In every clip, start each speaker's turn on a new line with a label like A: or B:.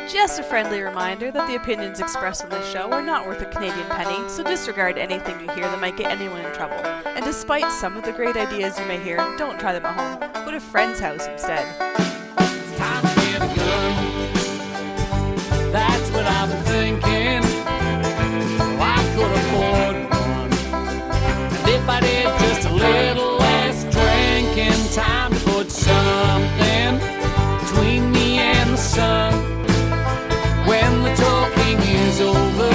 A: Just a friendly reminder that the opinions expressed on this show are not worth a Canadian penny, so disregard anything you hear that might get anyone in trouble. And despite some of the great ideas you may hear, don't try them at home. Go to a friend's house instead.
B: It's time to get a gun. That's what I've been thinking. Well, I could afford one. And if I did just a little less drinking, time to put something between me and the sun. When the talking is over,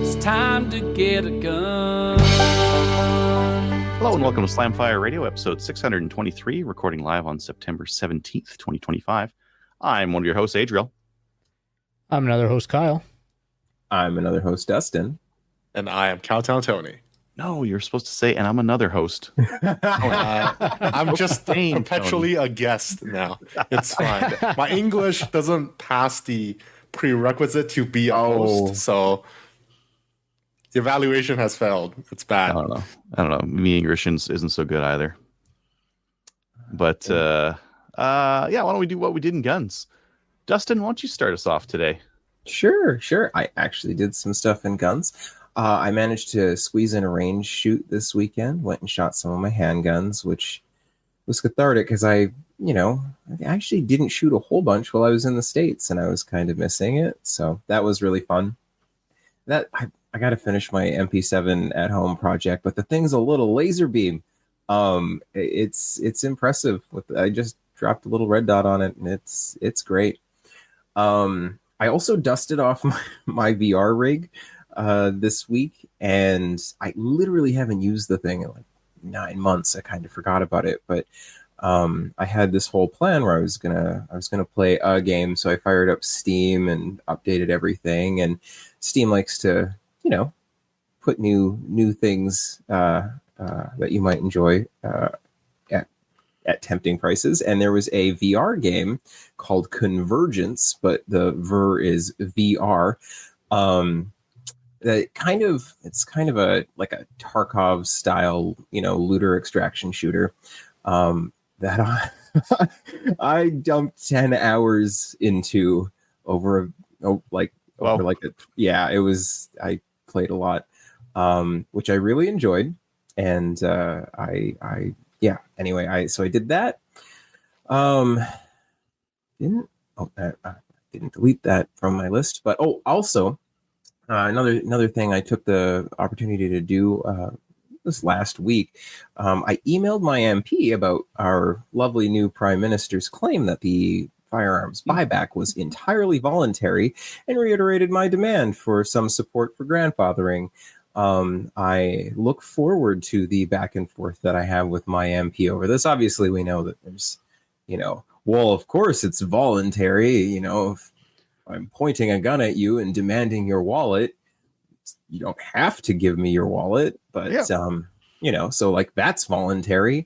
B: it's time to get a gun.
C: Hello and welcome to Slamfire Radio, episode 623, recording live on September 17th, 2025. I'm one of your hosts, Adriel.
D: I'm another host, Kyle.
E: I'm another host, Dustin.
F: And I am Cowtown Tony.
C: No, you're supposed to say, and I'm another host.
F: I'm just perpetually a guest now. It's fine. My English doesn't pass the prerequisite to be a host, so the evaluation has failed. It's bad.
C: I don't know. Me English isn't so good either. But yeah, why don't we do what we did in guns? Dustin, why don't you start us off today?
E: Sure. I actually did some stuff in guns. I managed to squeeze in a range shoot this weekend. Went and shot some of my handguns, which was cathartic because I actually didn't shoot a whole bunch while I was in the States, and I was kind of missing it. So that was really fun. That I got to finish my MP7 at home project, but the thing's a little laser beam. It's impressive. I just dropped a little red dot on it, and it's great. I also dusted off my VR rig this week, and I literally haven't used the thing in like 9 months. I kind of forgot about it, but I had this whole plan where I was gonna play a game, so I fired up Steam and updated everything. And Steam likes to, put new things that you might enjoy at tempting prices. And there was a VR game called Convergence, but the ver is VR. It's kind of a like a Tarkov style, looter extraction shooter. That I dumped 10 hours into over I played a lot, which I really enjoyed. And I did that. Didn't delete that from my list, but also another thing I took the opportunity to do this last week. I emailed my MP about our lovely new Prime Minister's claim that the firearms buyback was entirely voluntary, and reiterated my demand for some support for grandfathering. I look forward to the back and forth that I have with my MP over this. Obviously, we know that there's, well, of course it's voluntary. If I'm pointing a gun at you and demanding your wallet, you don't have to give me your wallet, but, so like that's voluntary.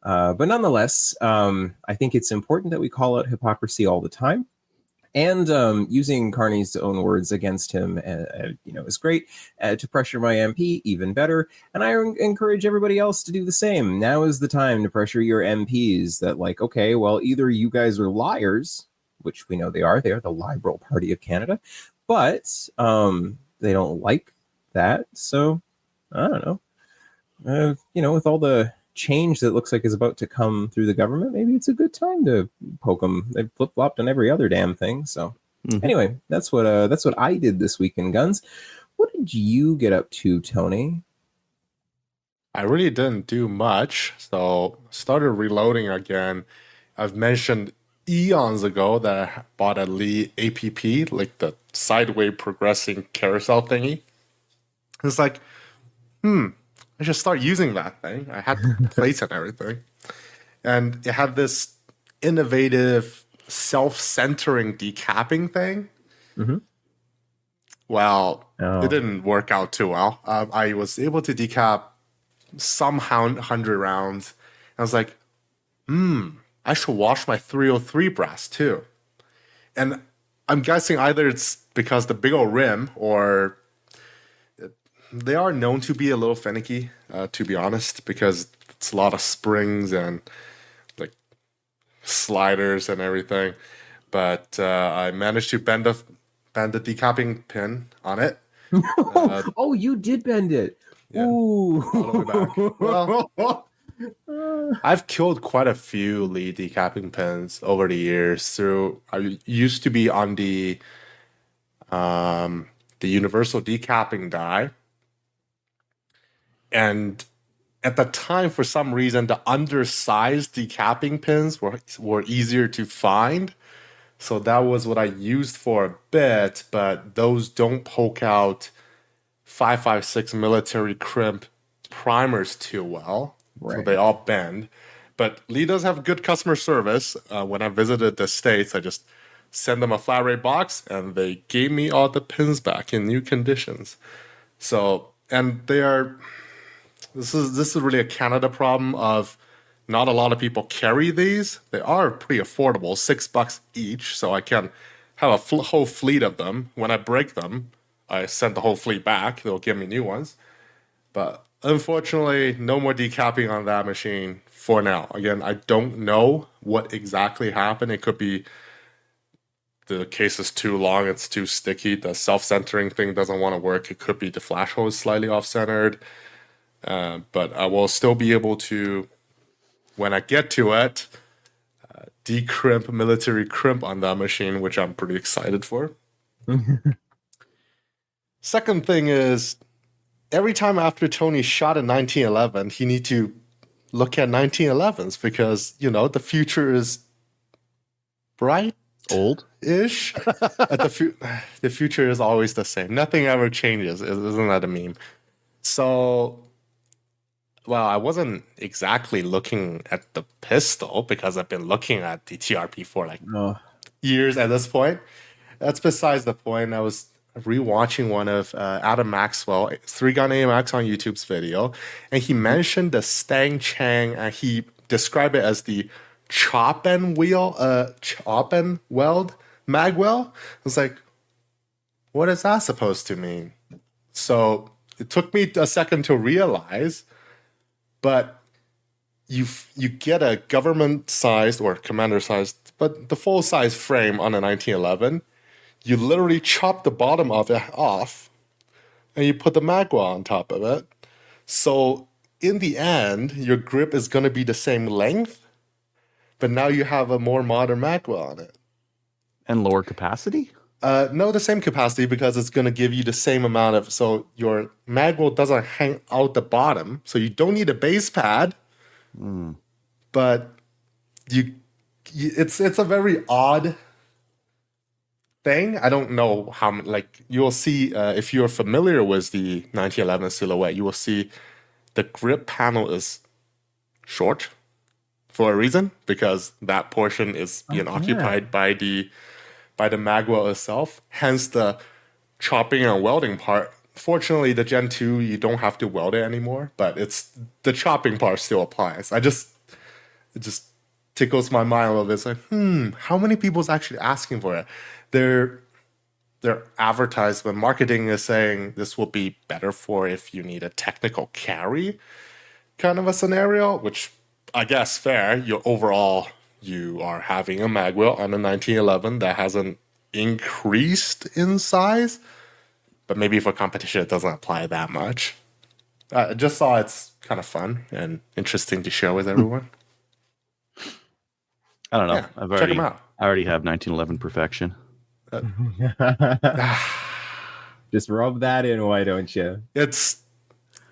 E: But nonetheless, I think it's important that we call out hypocrisy all the time. And using Carney's own words against him, is great. To pressure my MP, even better. And I encourage everybody else to do the same. Now is the time to pressure your MPs that, okay, well, either you guys are liars, which we know they are. They are the Liberal Party of Canada. But they don't like that. So, I don't know. With all the change that looks like is about to come through the government, maybe it's a good time to poke them. They've flip-flopped on every other damn thing. So anyway, that's what I did this week in guns. What did you get up to, Tony?
F: I really didn't do much, so started reloading again. I've mentioned eons ago that I bought a Lee APP, like the sideways progressing carousel thingy. It's like, I should start using that thing. I had plates and everything. And it had this innovative self-centering decapping thing.
E: Mm-hmm.
F: Well, it didn't work out too well. I was able to decap some 100 rounds. I was like, I should wash my 303 brass too. And I'm guessing either it's because the big old rim, or they are known to be a little finicky, to be honest, because it's a lot of springs and like sliders and everything. but I managed to bend the decapping pin on it.
E: Oh, you did bend it.
F: Yeah,
E: Ooh.
F: all the way back. Well, I've killed quite a few lead decapping pins over the years. Through I used to be on the universal decapping die, and at the time, for some reason, the undersized decapping pins were easier to find. So that was what I used for a bit, but those don't poke out 5.56 military crimp primers too well. So
E: Right.
F: they all bend. But Lee does have good customer service. When I visited the States, I just sent them a flat rate box and they gave me all the pins back in new conditions. So, and they are, this is really a Canada problem of not a lot of people carry these. They are pretty affordable, $6 each. So I can have a whole fleet of them. When I break them, I send the whole fleet back. They'll give me new ones. But unfortunately, no more decapping on that machine for now. Again, I don't know what exactly happened. It could be the case is too long, it's too sticky, the self-centering thing doesn't want to work. It could be the flash hole is slightly off-centered. But I will still be able to, when I get to it, decrimp military crimp on that machine, which I'm pretty excited for. Second thing is, every time after Tony shot a 1911, he need to look at 1911s because, you know, the future is bright. Old-ish. The future is always the same. Nothing ever changes. Isn't that a meme? So, well, I wasn't exactly looking at the pistol because I've been looking at the TRP for like years at this point. That's besides the point. I was rewatching one of Adam Maxwell, 3-gun AMX on YouTube's video, and he mentioned the Stang Chang, and he described it as the chop and weld magwell. I was like, what is that supposed to mean? So it took me a second to realize, but you get a government-sized or commander-sized, but the full-size frame on a 1911. You literally chop the bottom of it off, and you put the magwell on top of it. So in the end, your grip is going to be the same length, but now you have a more modern magwell on it.
C: And lower capacity?
F: No, the same capacity because it's going to give you the same amount of... So your magwell doesn't hang out the bottom, so you don't need a base pad. But it's a very odd thing. I don't know how, like, you'll see if you're familiar with the 1911 silhouette, you will see the grip panel is short for a reason, because that portion is being occupied by the magwell itself. Hence the chopping and welding part. Fortunately, the Gen 2, you don't have to weld it anymore, but it's the chopping part still applies. It just tickles my mind a little bit. It's like, how many people's actually asking for it? Their advertisement marketing is saying this will be better for if you need a technical carry kind of a scenario, which I guess fair. You are having a magwell on a 1911 that hasn't increased in size, but maybe for competition it doesn't apply that much. I just saw it's kind of fun and interesting to share with everyone.
C: I don't know.
F: Yeah, check them out.
C: I already have 1911 perfection.
E: Just rub that in, why don't you?
F: It's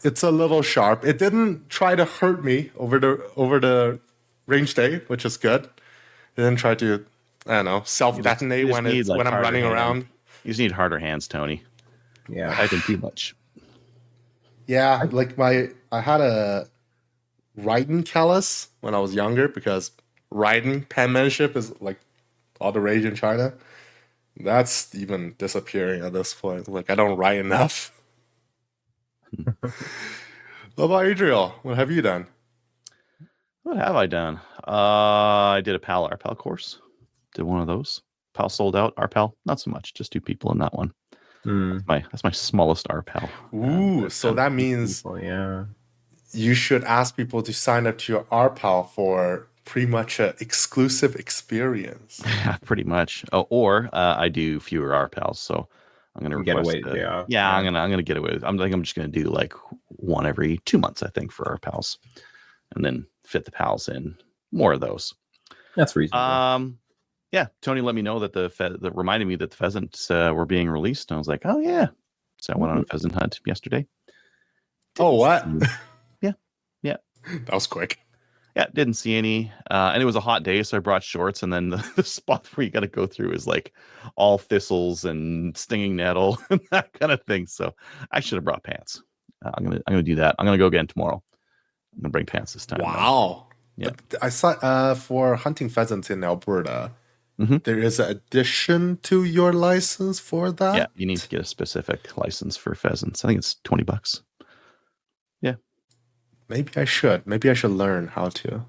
F: a little sharp. It didn't try to hurt me over the range day, which is good. It didn't try to, I don't know, self-detonate when I'm running around.
C: You just need harder hands, Tony.
E: Yeah.
C: I think too much.
F: Yeah, like I had a Raiden callus when I was younger because Raiden penmanship is like all the rage in China. That's even disappearing at this point. Like, I don't write enough. What about Adriel? What have you done?
C: What have I done? I did a PAL RPAL course. Did one of those. PAL sold out. RPAL, not so much. Just 2 people in that one. That's my smallest RPAL.
F: Ooh, so that means
E: people, yeah,
F: you should ask people to sign up to your RPAL for pretty much an exclusive experience.
C: Yeah, pretty much. Oh, or I do fewer RPALs, so I'm gonna
E: Get
C: request.
E: away, yeah.
C: Yeah, I'm gonna get away with. I think I'm just gonna do like one every 2 months, I think, for RPALs, and then fit the pals in more of those.
E: That's reasonable.
C: Yeah, Tony let me know that that reminded me that the pheasants were being released, and I was like, oh yeah. So I went on a pheasant hunt yesterday.
F: Oh, what?
C: Yeah.
F: That was quick.
C: Yeah, didn't see any. And it was a hot day, so I brought shorts. And then the spot where you got to go through is like all thistles and stinging nettle and that kind of thing. So I should have brought pants. I'm gonna do that. I'm gonna go again tomorrow. I'm gonna bring pants this time.
F: Wow.
C: Yeah.
F: I saw for hunting pheasants in Alberta,
C: Mm-hmm.
F: there is an addition to your license for that.
C: Yeah, you need to get a specific license for pheasants. I think it's $20. Yeah.
F: Maybe I should learn how to.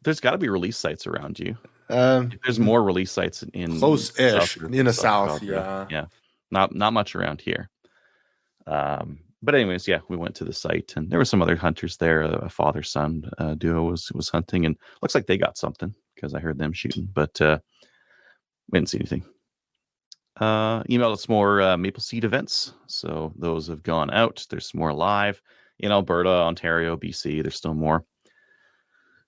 C: There's got to be release sites around you. There's more release sites in
F: close-ish in the south.
C: Yeah. Not much around here. But anyways, yeah, we went to the site and there were some other hunters there. A father-son duo was hunting, and looks like they got something because I heard them shooting, but we didn't see anything. Emailed us more Maple Seed events, so those have gone out. There's some more live in Alberta, Ontario, BC. There's still more.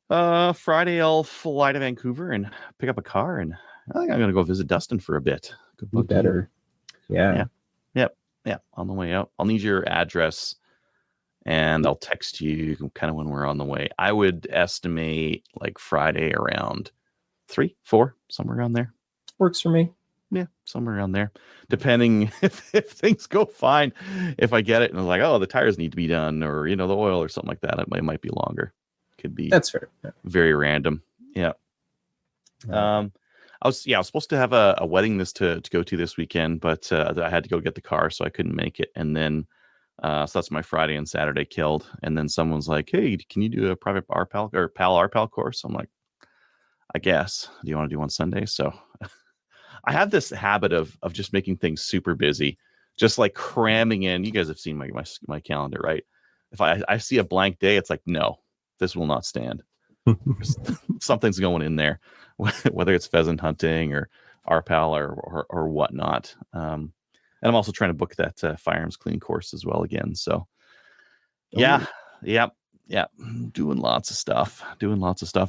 C: Friday I'll fly to Vancouver and pick up a car, and I think I'm gonna go visit Dustin for a bit.
E: Be better. Yeah.
C: Yeah, on the way out. I'll need your address, and I'll text you kind of when we're on the way. I would estimate like Friday around 3, 4, somewhere around there.
E: Works for me.
C: Yeah, somewhere around there. Depending if things go fine. If I get it and I'm like, oh, the tires need to be done, or the oil or something like that, it might be longer. Could be.
E: That's fair. Yeah.
C: Very random. Yeah. I was supposed to have a wedding to go to this weekend, but I had to go get the car, so I couldn't make it. And then so that's my Friday and Saturday killed. And then someone's like, hey, can you do a private RPAL or PAL RPAL course? I'm like, I guess. Do you want to do on Sunday? So I have this habit of just making things super busy, just like cramming in. You guys have seen my calendar, right? If I see a blank day, it's like, no, this will not stand. Something's going in there, whether it's pheasant hunting or RPAL or whatnot. And I'm also trying to book that firearms clean course as well again. So yeah, doing lots of stuff.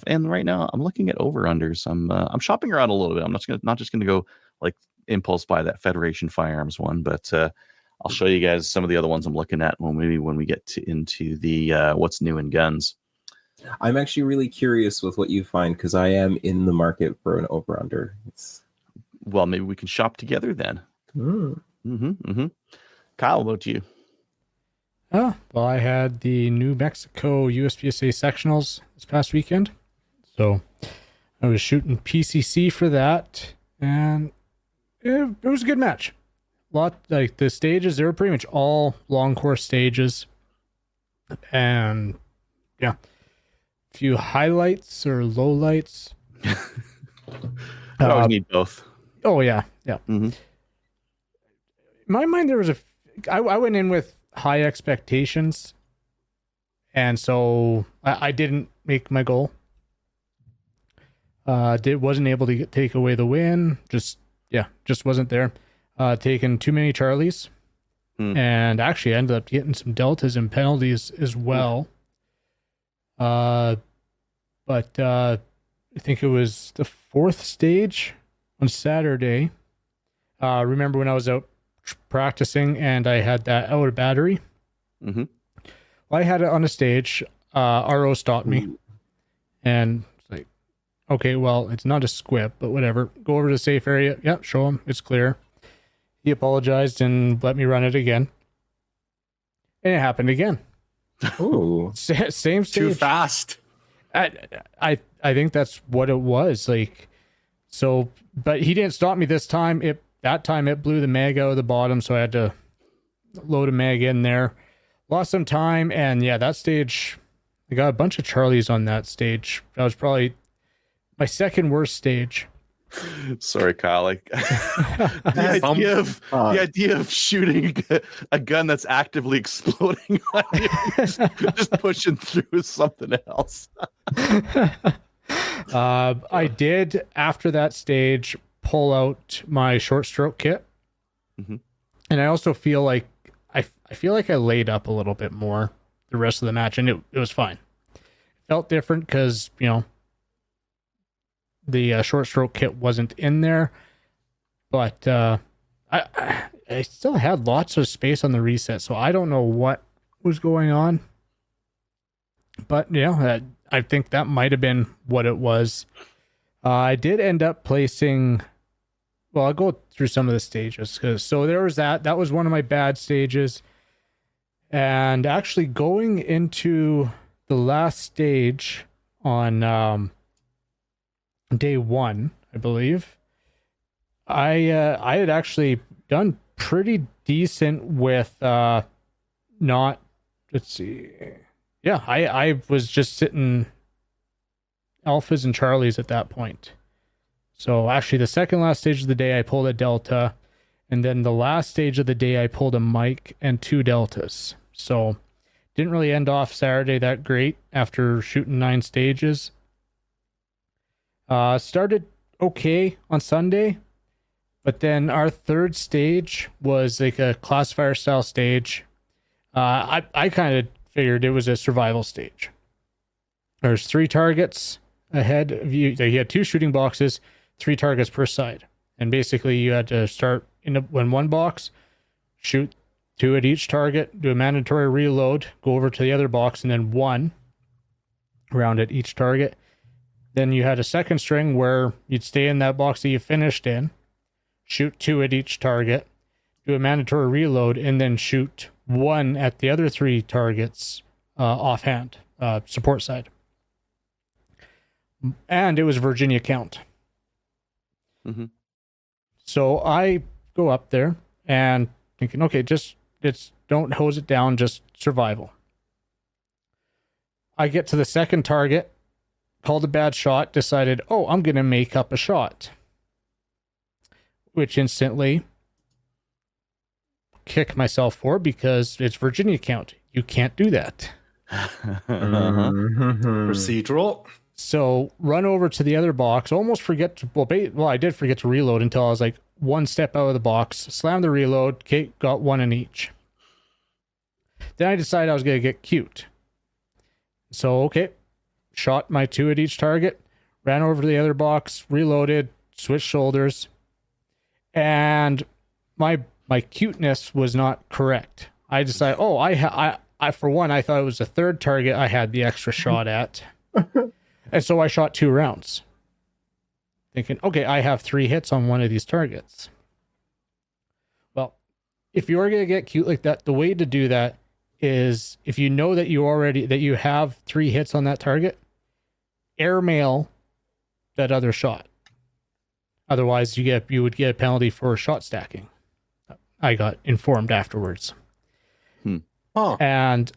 C: And right now I'm looking at over-unders. I'm shopping around a little bit. I'm not just gonna go like impulse buy that Federation Firearms one, but I'll show you guys some of the other ones I'm looking at when we get into the what's new in guns.
E: I'm actually really curious with what you find, because I am in the market for an over-under.
C: Well, maybe we can shop together then. Kyle, what about you?
D: Well, I had the New Mexico USPSA sectionals this past weekend, so I was shooting PCC for that, and it was a good match. Like the stages, they were pretty much all long course stages, and yeah. Few highlights or lowlights.
C: I need both.
D: Oh yeah.
C: Mm-hmm.
D: In my mind, there was I went in with high expectations, and so I didn't make my goal. Wasn't able to take away the win. Just wasn't there. Taking too many Charlies, and actually ended up getting some deltas and penalties as well. But I think it was the 4th stage on Saturday. Remember when I was out practicing and I had that out of battery?
C: Mm-hmm.
D: Well, I had it on a stage. RO stopped me. And it's like, okay, well, it's not a squib, but whatever. Go over to the safe area. Yep, show him. It's clear. He apologized and let me run it again. And it happened again.
E: Oh,
D: Same stage.
F: Too fast.
D: I think that's what it was like. So, but he didn't stop me this time. That time it blew the mag out of the bottom, so I had to load a mag in there. Lost some time, and yeah, that stage, I got a bunch of Charlies on that stage. That was probably my second worst stage.
C: Sorry, Kyle. Like the idea of shooting a gun that's actively exploding on you, just pushing through is something else.
D: I did, after that stage, pull out my short stroke kit.
C: Mhm.
D: And I also feel like I feel like I laid up a little bit more the rest of the match, and it was fine. Felt different because, the short stroke kit wasn't in there, but I still had lots of space on the reset, so I don't know what was going on. But I think that might have been what it was. I did end up placing. Well, I'll go through some of the stages. So there was that. That was one of my bad stages. And actually going into the last stage on day one, I believe, I had actually done pretty decent with not. Let's see. Yeah, I was just sitting alphas and charlies at that point. So actually the second last stage of the day I pulled a delta, and then the last stage of the day I pulled a mic and 2 deltas. So didn't really end off Saturday that great after shooting 9 stages. Started okay on Sunday, but then our third stage was like a classifier style stage. I kind of figured it was a survival stage. There's 3 targets ahead of you. You had 2 shooting boxes, 3 targets per side. And basically you had to start in one box, shoot 2 at each target, do a mandatory reload, go over to the other box, and then 1 round at each target. Then you had a second string where you'd stay in that box that you finished in, shoot 2 at each target, do a mandatory reload, and then shoot 1 at the other 3 targets offhand, support side. And it was Virginia count.
C: Mm-hmm.
D: So I go up there and thinking, okay, just don't hose it down, just survival. I get to the second target, called a bad shot, decided, I'm going to make up a shot. Which instantly kick myself for, because it's Virginia count. You can't do that.
F: Procedural.
D: So run over to the other box, almost forget to, I did forget to reload until I was like 1 step out of the box, slam the reload, okay, got 1 in each. Then I decided I was going to get cute. So, okay, shot my 2 at each target, ran over to the other box, reloaded, switched shoulders, and my cuteness was not correct. I decided, I for one, I thought it was the third target I had the extra shot at. And so I shot 2 rounds. Thinking, okay, I have 3 hits on one of these targets. Well, if you're going to get cute like that, the way to do that is, if you know that you have 3 hits on that target, airmail that other shot. Otherwise, you would get a penalty for shot stacking. I got informed afterwards. And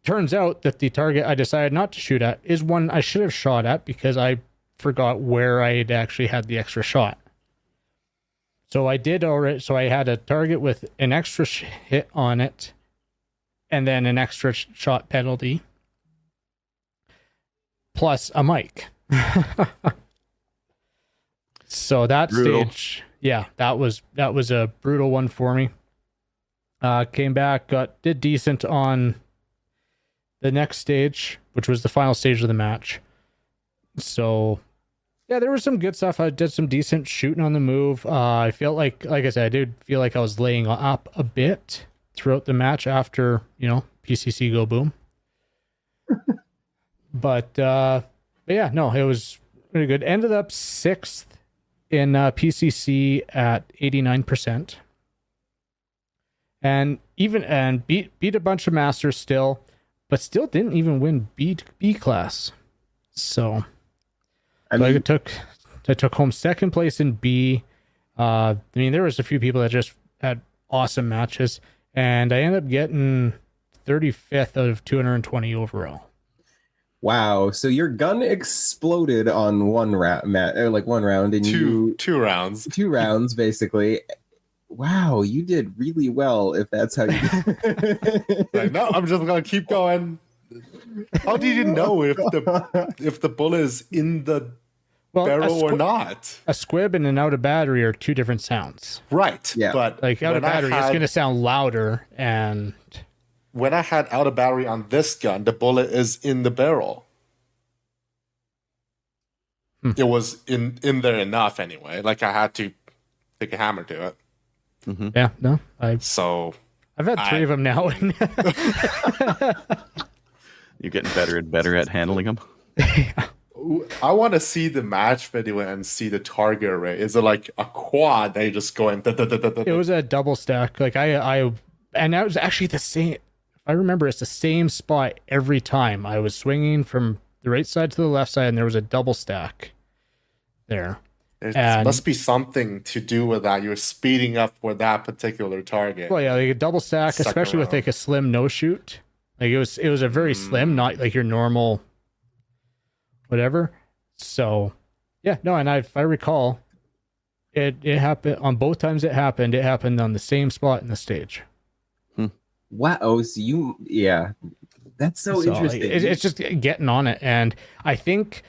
D: turns out that the target I decided not to shoot at is one I should have shot at, because I forgot where I had actually had the extra shot. So I did already. So I had a target with an extra hit on it, and then an extra shot penalty, plus a mic. So that
C: brutal.
D: stage, that was a brutal one for me. Came back, did decent on the next stage, which was the final stage of the match. So, there was some good stuff. I did some decent shooting on the move. I felt like I said, I did feel like I was laying up a bit throughout the match after, PCC go boom. But it was pretty good. Ended up 6th in PCC at 89%. And beat a bunch of masters still, but still didn't even win B class. So I took home 2nd place in B. There was a few people that just had awesome matches, and I ended up getting 35th out of 220 overall.
E: Wow! So your gun exploded on one round, one round, and
F: two rounds,
E: 2 rounds basically. Wow, you did really well if that's how you
F: Like, no, I'm just gonna keep going. How did you know if the bullet is in the barrel or not?
D: A squib and an out of battery are two different sounds.
F: Right.
E: Yeah.
F: But
D: Like out of battery, it's going to sound louder. And
F: when I had out of battery on this gun, the bullet is in the barrel. It was in there enough anyway. Like I had to take a hammer to it.
C: Mm-hmm.
D: yeah, no, I've had three of them now.
C: You're getting better and better at handling them.
F: I want to see the match video and see the target array. Is it like a quad? They just going.
D: It was a double stack. Like and that was actually the same. If I remember, it's the same spot every time. I was swinging from the right side to the left side, and there was a double stack there.
F: It must be something to do with that. You're speeding up for that particular target.
D: Well, yeah, like a double stack, especially with like a slim no shoot. Like it was a very slim, not like your normal whatever. So yeah, no, and if I recall, it happened on both times it happened on the same spot in the stage.
E: Wow. So that's so interesting.
D: It's just getting on it. And I think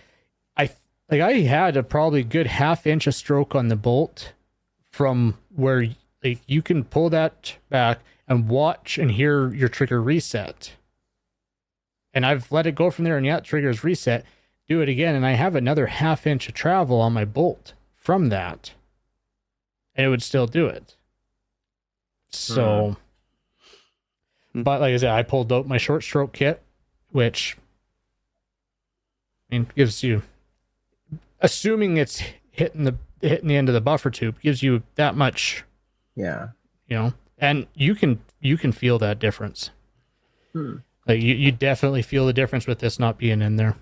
D: I had a probably good half-inch of stroke on the bolt from where like you can pull that back and watch and hear your trigger reset. And I've let it go from there, and yeah, trigger's reset. Do it again, and I have another half-inch of travel on my bolt from that, and it would still do it. So, but like I said, I pulled out my short stroke kit, which gives you, assuming it's hitting the end of the buffer tube, gives you that much.
E: Yeah.
D: And you can feel that difference. Like you definitely feel the difference with this not being in there.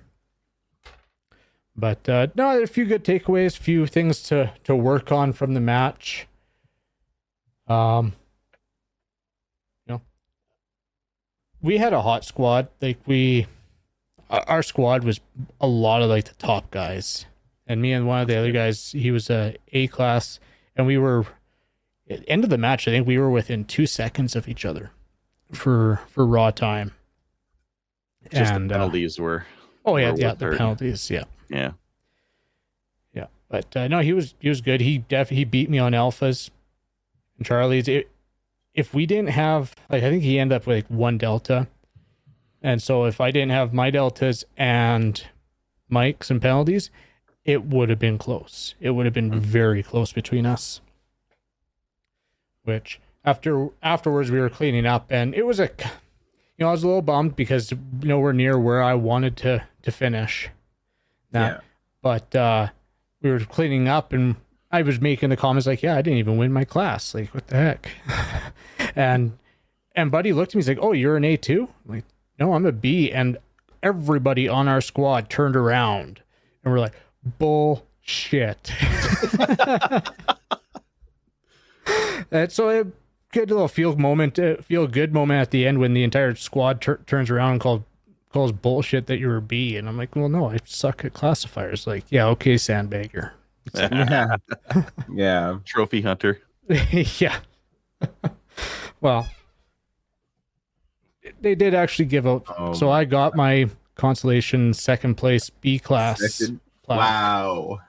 D: But no, a few good takeaways, few things to work on from the match. We had a hot squad. Like our squad was a lot of like the top guys, and me and one of the other guys, he was a class, and we were at the end of the match. I think we were within 2 seconds of each other for raw time.
C: Just the penalties were.
D: Oh yeah, the penalties, yeah. But no, he was good. He beat me on alphas and Charlies. If we didn't have, like, I think he ended up with like 1 delta, and so if I didn't have my deltas and Mike's and penalties, it would have been close. It would have been very close between us. Which afterwards we were cleaning up, and it was I was a little bummed because nowhere near where I wanted to finish. But we were cleaning up, and I was making the comments like, yeah, I didn't even win my class. Like, what the heck? and Buddy looked at me, he's like, oh, you're an A2? I'm like, no, I'm a B. And everybody on our squad turned around, and we're like, bullshit. And so it get a little feel good moment at the end when the entire squad turns around and calls bullshit that you're a B. And I'm like, well, no, I suck at classifiers. Like, yeah, okay, sandbagger.
E: Yeah.
C: Trophy hunter.
D: Yeah. Well, they did actually give out. So I got my consolation second place B class.
E: Wow.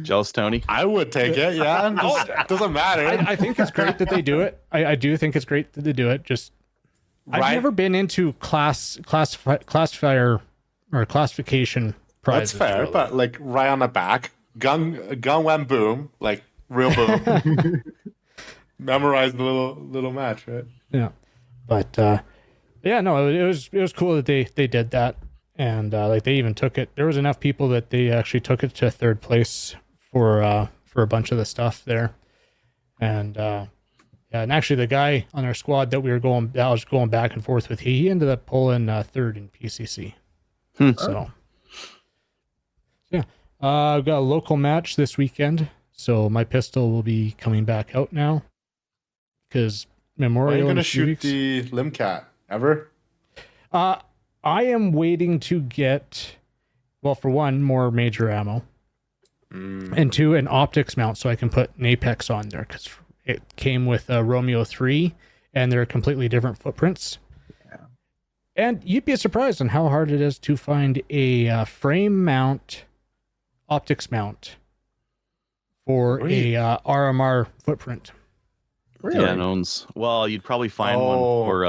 C: Jealous, Tony?
F: I would take it, yeah. It doesn't matter.
D: I think it's great that they do it. I do think it's great that they do it. Just I've never been into classifier or classification prizes.
F: That's fair,
D: really.
F: but like right on the back, gun went boom, like real boom. Memorize the little match, right?
D: Yeah, but yeah, no, it was cool that they did that, and like they even took it. There was enough people that they actually took it to third place for a bunch of the stuff there, and yeah, and actually the guy on our squad that I was going back and forth with, he ended up pulling third in PCC. So yeah, I've got a local match this weekend, so my pistol will be coming back out now because Memorial.
F: Are you going to
D: shoot
F: the Limcat ever?
D: I am waiting to get, well, for one, more major ammo, and two, an optics mount so I can put an Apex on there because it came with a Romeo 3 and they're completely different footprints. And you'd be surprised on how hard it is to find a frame mount, optics mount for
F: Really?
D: a RMR footprint.
E: Really?
C: Yeah, well, you'd probably find one for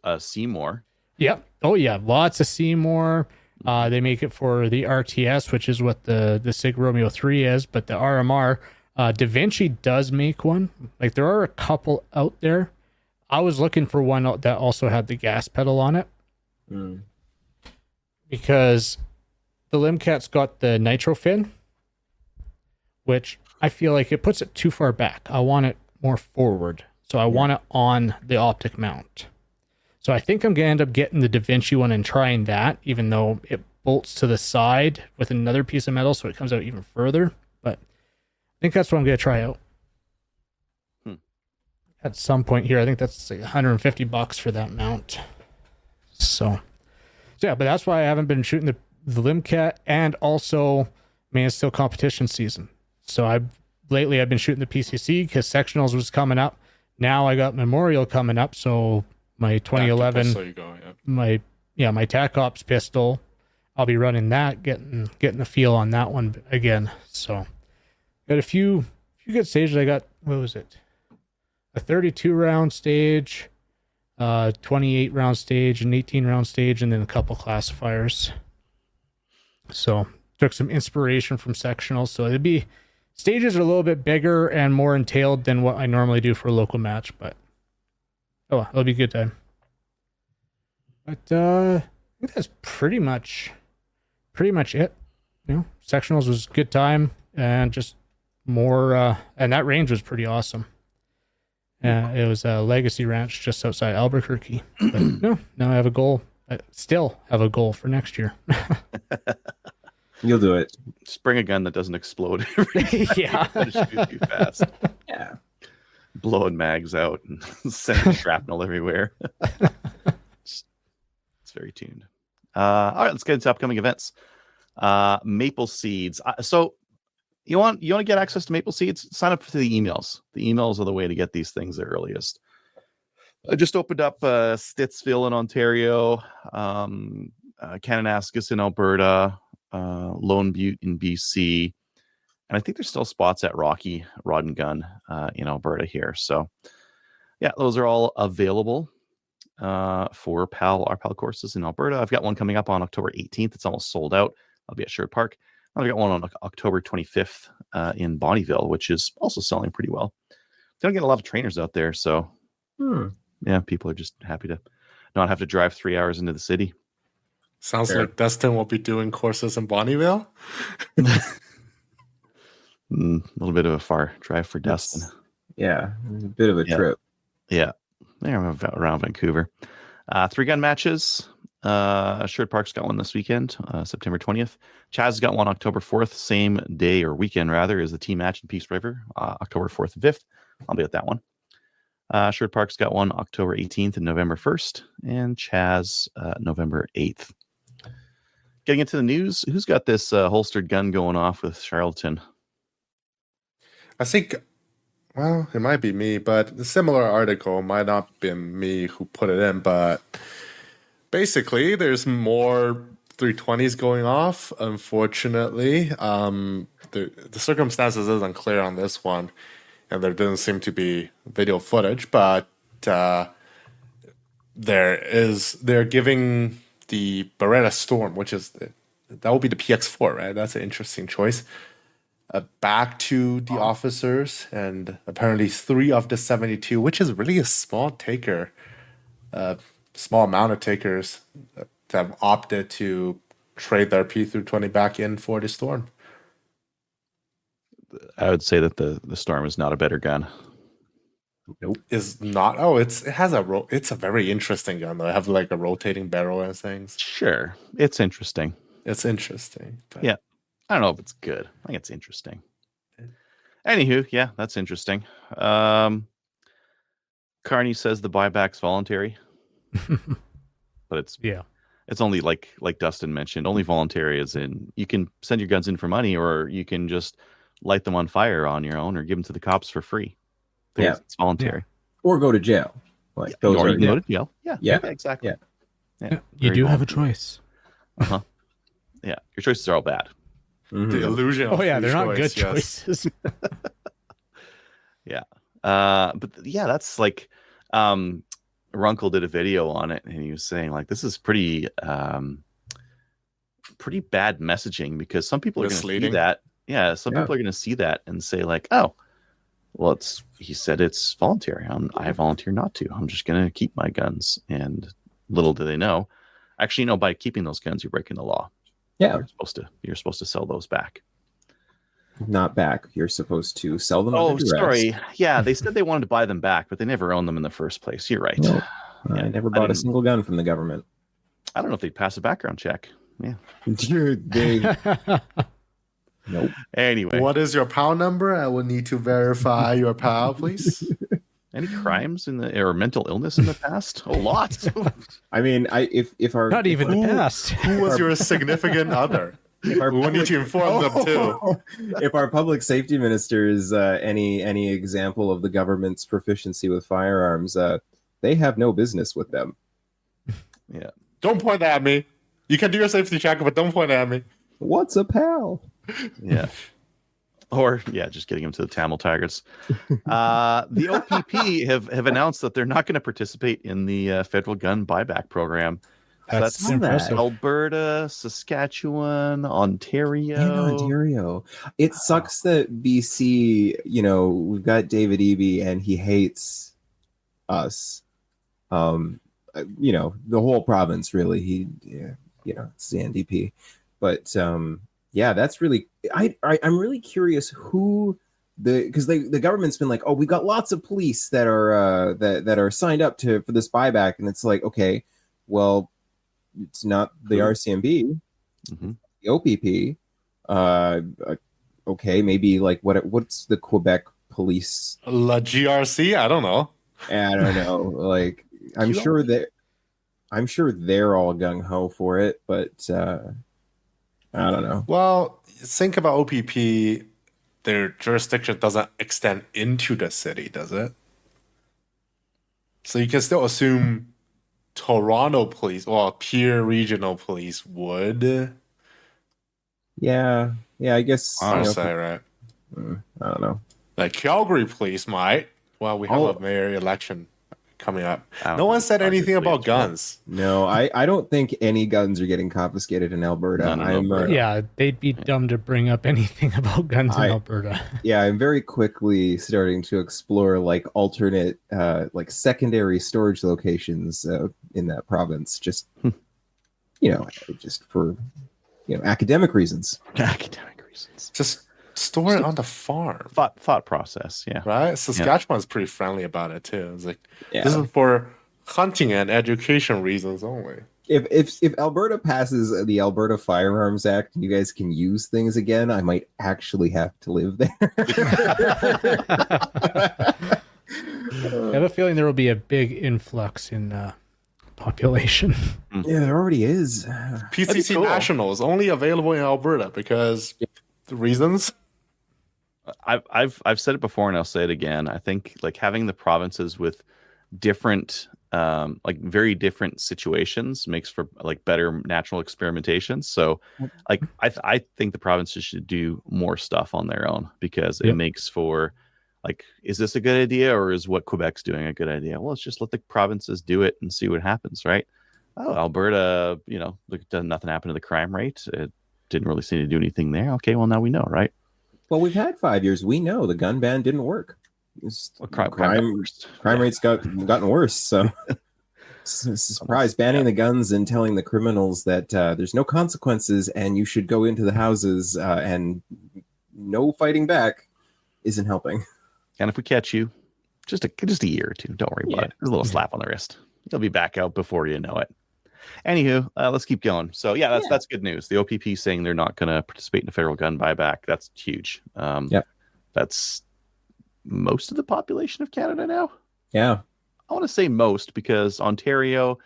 C: a Seymour.
D: Yep. Oh yeah, lots of Seymour. They make it for the RTS, which is what the SIG Romeo 3 is, but the RMR, Da Vinci does make one. Like there are a couple out there. I was looking for one that also had the gas pedal on it. Because the Limcat's got the nitro fin, which I feel like it puts it too far back. I want it more forward. So I want it on the optic mount. So I think I'm going to end up getting the Da Vinci one and trying that, even though it bolts to the side with another piece of metal, so it comes out even further. But I think that's what I'm going to try out. At some point here, I think that's like $150 for that mount. So yeah, but that's why I haven't been shooting the Limcat, and also, I mean, it's still competition season. So lately I've been shooting the PCC because sectionals was coming up. Now I got Memorial coming up, so my 2011,
F: So you go, yeah.
D: my TAC Ops pistol, I'll be running that, getting the feel on that one again. So got a few good stages. I got, what was it? A 32 round stage, 28 round stage, an 18 round stage, and then a couple classifiers. So took some inspiration from sectionals. So stages are a little bit bigger and more entailed than what I normally do for a local match, but it'll be a good time. But I think that's pretty much it. You know, sectionals was a good time, and just more, and that range was pretty awesome. It was a Legacy Ranch just outside Albuquerque. But no, now I have a goal. I still have a goal for next year.
E: You'll do it.
C: Just bring a gun that doesn't explode.
D: Yeah.
C: Shoot too fast.
E: Yeah.
C: Blowing mags out and sending shrapnel everywhere. It's very tuned. All right, let's get into upcoming events. Maple Seeds. So you want to get access to Maple Seeds? Sign up for the emails. The emails are the way to get these things the earliest. I just opened up Stittsville in Ontario, Kananaskis in Alberta, Lone Butte in BC, and I think there's still spots at Rocky Rod and Gun in Alberta here. So yeah, those are all available for our PAL courses in Alberta. I've got one coming up on October 18th. It's almost sold out. I'll be at Sherwood Park. I've got one on October 25th in Bonnyville, which is also selling pretty well. Don't get a lot of trainers out there, so yeah, people are just happy to not have to drive 3 hours into the city.
F: Sounds like Dustin will be doing courses in Bonnyville.
C: A little bit of a far drive for Dustin.
E: Yeah, a bit of a trip.
C: Yeah, around Vancouver. 3-gun matches. Sherwood Park's got one this weekend, September 20th. Chaz has got one October 4th, same day or weekend rather, is the team match in Peace River, October 4th and 5th. I'll be at that one. Sherwood Park's got one October 18th and November 1st, and Chaz November 8th. Getting into the news, who's got this holstered gun going off with Charlton?
F: I think, well, it might be me, but a similar article might not have been me who put it in, but basically there's more 320s going off, unfortunately. The circumstances isn't clear on this one, and there doesn't seem to be video footage, but they're giving the Beretta Storm, which is that will be the PX4, right? That's an interesting choice. Back to the officers, and apparently 3 of the 72, which is really a small taker, small amount of takers that have opted to trade their P320 back in for the Storm.
C: I would say that the Storm is not a better gun.
F: Nope. Is not. Oh, it's a very interesting gun though. I have like a rotating barrel and things.
C: Sure, it's interesting.
F: It's interesting. But
C: yeah, I don't know if it's good. I think it's interesting. Anywho, yeah, that's interesting. Carney says the buyback's voluntary, but it's only like Dustin mentioned, only voluntary as in you can send your guns in for money, or you can just light them on fire on your own, or give them to the cops for free. It's voluntary.
E: Or go to jail. Like those
C: or
E: are,
C: you can go to jail. Yeah, exactly.
E: Yeah.
C: Yeah,
D: You
C: very
D: do have a
C: voluntary.
D: choice.
C: Uh-huh. Yeah, your choices are all bad.
F: The illusion of
D: Oh yeah,
F: free
D: they're not
F: choice,
D: good
F: yes.
D: choices.
C: Yeah. But yeah, that's like Runkle did a video on it and he was saying like this is pretty pretty bad messaging because some people are going to see
F: Misleading.
C: that. Yeah, some
E: Yeah.
C: people are going to see that and say like, "Oh, well he said it's voluntary. I volunteer not to. I'm just going to keep my guns." And little do they know, actually, no, by keeping those guns you're breaking the law.
E: Yeah.
C: You're supposed to sell those back.
E: Not back. You're supposed to sell them
C: Oh,
E: under duress.
C: sorry. Yeah, they said they wanted to buy them back, but they never owned them in the first place. You're right.
E: No,
C: Yeah,
E: I never bought a single gun from the government.
C: I don't know if they'd pass a background check. Yeah.
E: Dude, nope.
C: Anyway,
F: What is your PAL number? I will need to verify your PAL, please.
C: any crimes or mental illness in the past? A lot.
E: I mean, if our
D: Not even the past.
F: Who was your significant other? We will need to inform them too.
E: If our public safety minister is any example of the government's proficiency with firearms, they have no business with them.
C: Yeah.
F: Don't point at me. You can do your safety check, but don't point at me.
E: What's a pal?
C: Yeah. Or just getting him to the Tamil Tigers. The OPP have announced that they're not going to participate in the federal gun buyback program.
D: That's
C: So
D: impressive.
C: Alberta, Saskatchewan, Ontario.
E: And Ontario. It sucks that BC, we've got David Eby and he hates us. The whole province really. It's the NDP. But that's really I'm really curious who because the government's been like, oh, we've got lots of police that are that are signed up for this buyback, and it's like, okay, well, it's not the RCMP, the OPP. Okay, maybe like what's the Quebec police?
F: La GRC? I don't know.
E: I don't know. Like, I'm sure they're all gung ho for it, but I don't know.
F: Well, think about OPP. Their jurisdiction doesn't extend into the city, does it? So you can still assume Toronto police or peer regional police would.
E: Yeah, I guess.
F: Honestly, right?
E: I don't know.
F: Like Calgary police might. Well, we have a mayor election coming up.
C: I don't
F: No one
C: know.
F: said anything about guns.
E: No, I don't think any guns are getting confiscated in Alberta.
C: None in Alberta.
D: Yeah, they'd be dumb to bring up anything about guns in Alberta.
E: Yeah, I'm very quickly starting to explore like alternate, like secondary storage locations in that province. Just, just for, academic reasons.
C: Academic reasons.
F: Just store it on the farm.
C: Thought process. Yeah.
F: Right? Saskatchewan's pretty friendly about it too. It's like,
E: Yeah.
F: this is for hunting and education reasons only.
E: If Alberta passes the Alberta Firearms Act, you guys can use things again, I might actually have to live there.
D: I have a feeling there will be a big influx in population.
E: Yeah, there already is.
F: PCC
C: cool.
F: National is only available in Alberta because the reasons.
C: I've said it before and I'll say it again. I think like having the provinces with different like very different situations makes for like better natural experimentations. So like I think the provinces should do more stuff on their own because it makes for like, is this a good idea or is what Quebec's doing a good idea? Well, let's just let the provinces do it and see what happens, right? Oh, Alberta, look, nothing happened to the crime rate. It didn't really seem to do anything there. Okay, well now we know, right?
E: Well, we've had 5 years. We know the gun ban didn't work. Crime rates gotten worse. So it's a surprise. Banning the guns and telling the criminals that there's no consequences and you should go into the houses and no fighting back isn't helping.
C: And if we catch you, just a year or two, don't worry about it. There's a little slap on the wrist. You'll be back out before you know it. Anywho, let's keep going. So that's good news. The OPP saying they're not going to participate in a federal gun buyback. That's huge. That's most of the population of Canada now.
E: Yeah.
C: I want to say most because Ontario,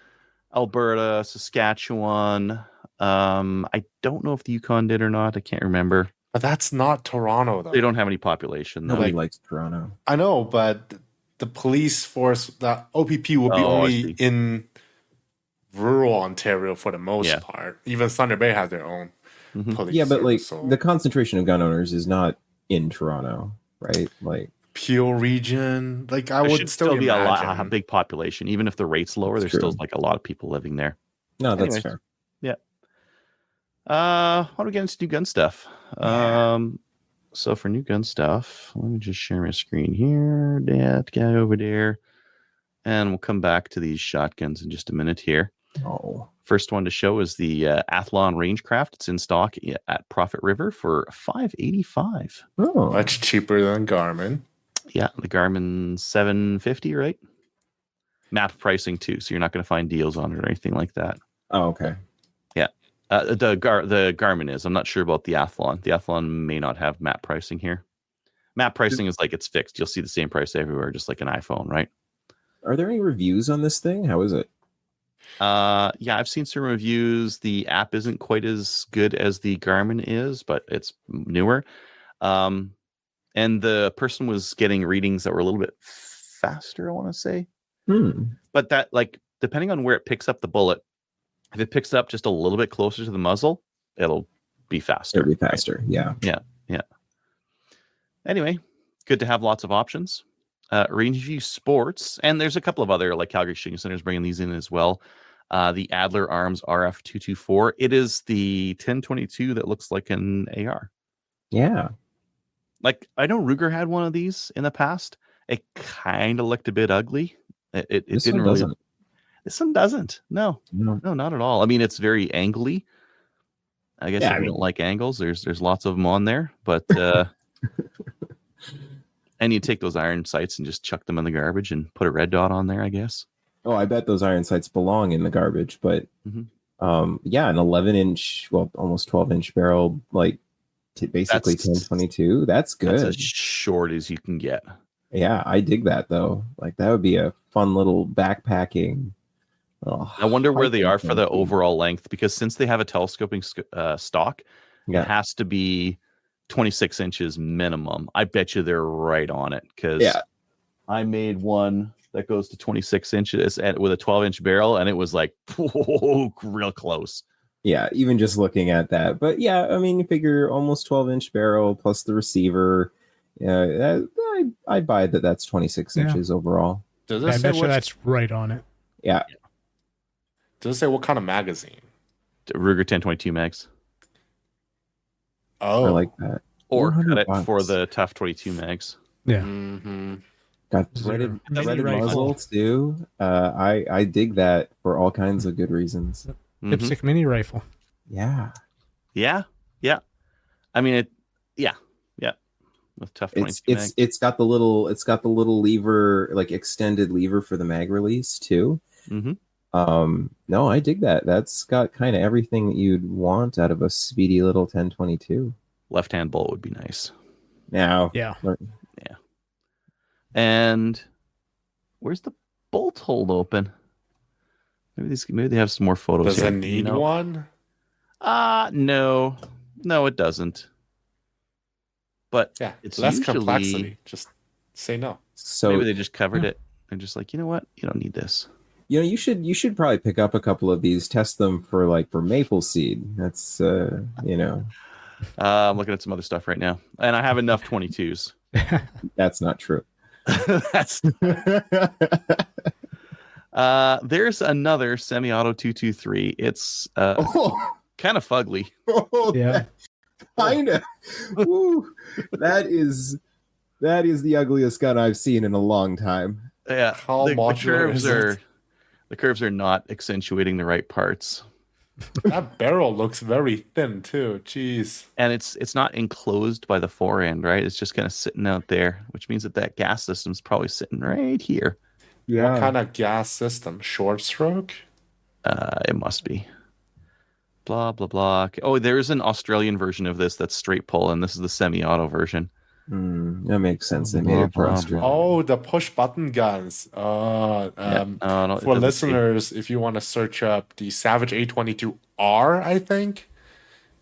C: Alberta, Saskatchewan. I don't know if the Yukon did or not. I can't remember.
F: But that's not Toronto, though.
C: They don't have any population. Though.
E: Nobody likes Toronto.
F: I know, but the police force, the OPP will be only in rural Ontario for the most part. Even Thunder Bay has their own police.
E: Yeah, but like
F: service, so.
E: the concentration of gun owners is not in Toronto, right? Like
F: Peel region, like I
C: There
F: would
C: should
F: still
C: still be
F: imagine.
C: a big population. Even if the rate's lower,
E: That's
C: there's still
E: true.
C: like a lot of people living there.
E: No, that's
C: Anyways.
E: fair.
C: Yeah. Why don't we get into new gun stuff? So for new gun stuff, let me just share my screen here. That guy over there. And we'll come back to these shotguns in just a minute here.
E: Oh.
C: First one to show is the Athlon Rangecraft. It's in stock at Prophet River for $585.
E: Oh.
F: Much cheaper than Garmin.
C: Yeah, the Garmin 750, right? Map pricing too, so you're not going to find deals on it or anything like that.
E: Oh, okay.
C: Yeah, the Garmin is. I'm not sure about the Athlon. The Athlon may not have map pricing here. Map pricing is like it's fixed. You'll see the same price everywhere, just like an iPhone, right?
E: Are there any reviews on this thing? How is it?
C: Yeah, I've seen some reviews. The app isn't quite as good as the Garmin is, but it's newer. And the person was getting readings that were a little bit faster, I want to say. But that, like, depending on where it picks up the bullet, if it picks it up just a little bit closer to the muzzle, it'll be faster.
E: It'll be faster, yeah.
C: Yeah. Anyway, good to have lots of options. Rangeview Sports, and there's a couple of other like Calgary Shooting Centers bringing these in as well. The Adler Arms RF224. It is the 1022 that looks like an AR.
E: Yeah.
C: Like I know Ruger had one of these in the past. It kind of looked a bit ugly. It didn't really.
E: Doesn't.
C: This one doesn't. No, not at all. I mean, it's very angly. I guess if you don't like angles, there's lots of them on there, but and you take those iron sights and just chuck them in the garbage and put a red dot on there, I guess.
E: Oh, I bet those iron sights belong in the garbage, but yeah, an 11-inch, well, almost 12-inch barrel, like basically 1022. That's good.
C: That's as short as you can get.
E: Yeah, I dig that though. Like that would be a fun little backpacking.
C: I wonder where they are for the overall length, because since they have a telescoping stock, it has to be 26 inches minimum. I bet you they're right on it, because I made one that goes to 26 inches with a 12-inch barrel, and it was like real close.
E: Yeah, even just looking at that. But yeah, I mean, you figure almost 12-inch barrel plus the receiver. Yeah, I buy that. That's 26 inches overall.
D: I bet you that's right on it.
E: Yeah.
F: Does it say what kind of magazine?
C: Ruger 1022 mags.
F: Oh,
E: I like that.
C: Or cut it for the Tough 22 mags.
D: Yeah.
E: Got threaded muzzle too. I dig that for all kinds of good reasons.
D: Dipstick mini rifle.
E: Yeah.
C: I mean, with Tough 22 mags.
E: It's got the little lever, like extended lever for the mag release too. No, I dig that. That's got kind of everything that you'd want out of a speedy little 1022.
C: Left-hand bolt would be nice.
E: Now,
D: yeah.
C: And where's the bolt hold open? Maybe they have some more photos.
F: Does it need one?
C: No, it doesn't. But
F: yeah,
C: it's
F: less
C: usually
F: complexity. Just say no.
C: So maybe they just covered it. They're just like, you know what? You don't need this.
E: You know, you should probably pick up a couple of these, test them for maple seed. That's
C: I'm looking at some other stuff right now, and I have enough 22s.
E: That's not true.
C: That's there's another semi-auto 223. It's kind of fugly.
E: Yeah, kind of. That is the ugliest gun I've seen in a long time.
C: Yeah, the curves are not accentuating the right parts.
F: That barrel looks very thin too. Jeez.
C: And it's not enclosed by the forend, right? It's just kind of sitting out there, which means that gas system's probably sitting right here.
F: Yeah. What kind of gas system? Short stroke?
C: It must be. Blah, blah, blah. Oh, there's an Australian version of this that's straight pull, and this is the semi-auto version.
E: That makes sense. They made it for Australia.
F: Oh, the push button guns. For listeners, if you want to search up the Savage A22R, I think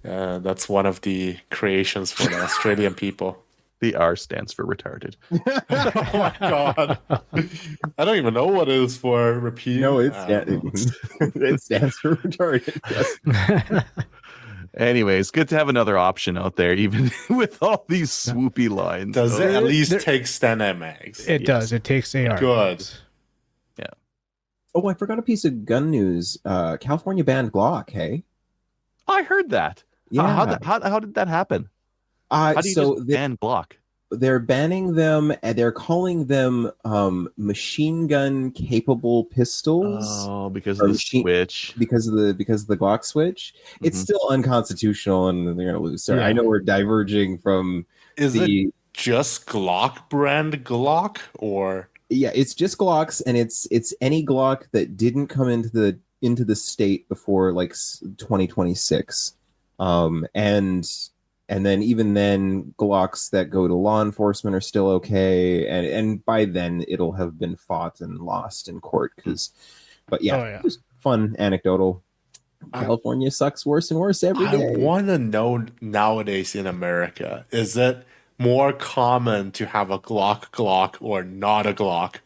F: that's one of the creations for the Australian people.
C: The R stands for retarded.
F: Oh my god! I don't even know what it is for. Repeat.
E: No,
F: I don't know.
E: it stands for retarded. Yes.
C: Anyways, good to have another option out there, even with all these swoopy lines.
F: Does
C: So-
F: it at least
D: There-
F: take Sten mags?
D: It
C: Yes.
D: does. It takes AR.
F: Good.
E: Oh, I forgot a piece of gun news. California banned Glock. Hey.
C: I heard that.
E: Yeah.
C: How did that happen? How do you
E: so
C: just ban Glock?
E: they're banning them, and they're calling them machine gun capable pistols.
C: Oh, because
E: Or
C: of the
E: machine-
C: switch.
E: Because of the Glock switch. It's
C: Mhm.
E: still unconstitutional, and they're gonna lose. Sorry,
D: Yeah.
E: I know we're diverging from
F: Is it
E: the.
F: just Glock brand Glock or
E: Yeah, it's just Glocks, and it's any Glock that didn't come into the state before like 2026, and then even then Glocks that go to law enforcement are still okay, and by then it'll have been fought and lost in court. But yeah,
D: Oh, yeah.
E: just fun anecdotal. California sucks worse and worse every
F: I
E: day.
F: want to know nowadays in America, is it more common to have a Glock or not a Glock?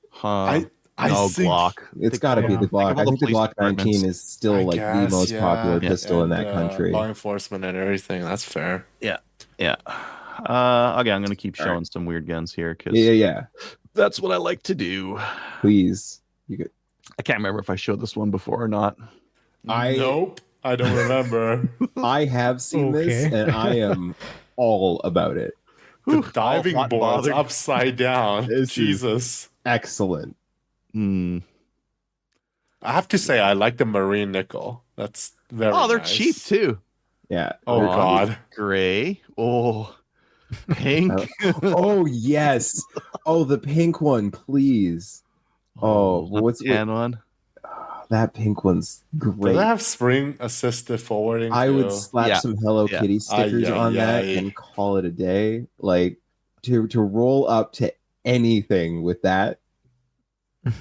C: Huh?
F: I
C: no
F: think
C: Glock.
E: It's got to be
D: Yeah.
E: the Glock.
C: Think of
E: I
C: all
E: think the
C: the police
E: Glock 19
C: departments.
E: is still
F: I
E: like the
F: guess,
E: most popular
F: yeah.
E: pistol in
F: And,
E: that country.
F: Law enforcement and everything. That's fair.
C: Yeah. Okay, I'm gonna keep
E: All
C: showing some weird guns here because
E: Yeah.
C: that's what I like to do.
E: Please. You could.
C: I can't remember if I showed this one before or not.
F: Nope. I don't remember.
E: I have seen this,
D: Okay.
E: and I am all about it.
F: The diving
C: hot and
F: board's
C: bothered.
F: upside down.
E: This is-
F: Jesus.
E: Excellent.
C: Hmm.
F: I have to say, I like the marine nickel. That's very
C: Oh, they're
F: nice.
C: cheap too.
E: Yeah.
F: Oh,
C: They're
F: God.
C: Gray. Oh, pink.
E: Oh yes. Oh, the pink one, please. Oh, what's
C: the tan one?
E: that pink one's
F: Do
E: great.
F: they have spring assisted forwarding?
E: I would
F: too?
E: slap
C: Yeah.
E: some Hello
C: Yeah.
E: Kitty stickers
F: Ay, ay,
E: on that
F: ay.
E: and call it a day. Like to roll up to anything with that.
C: I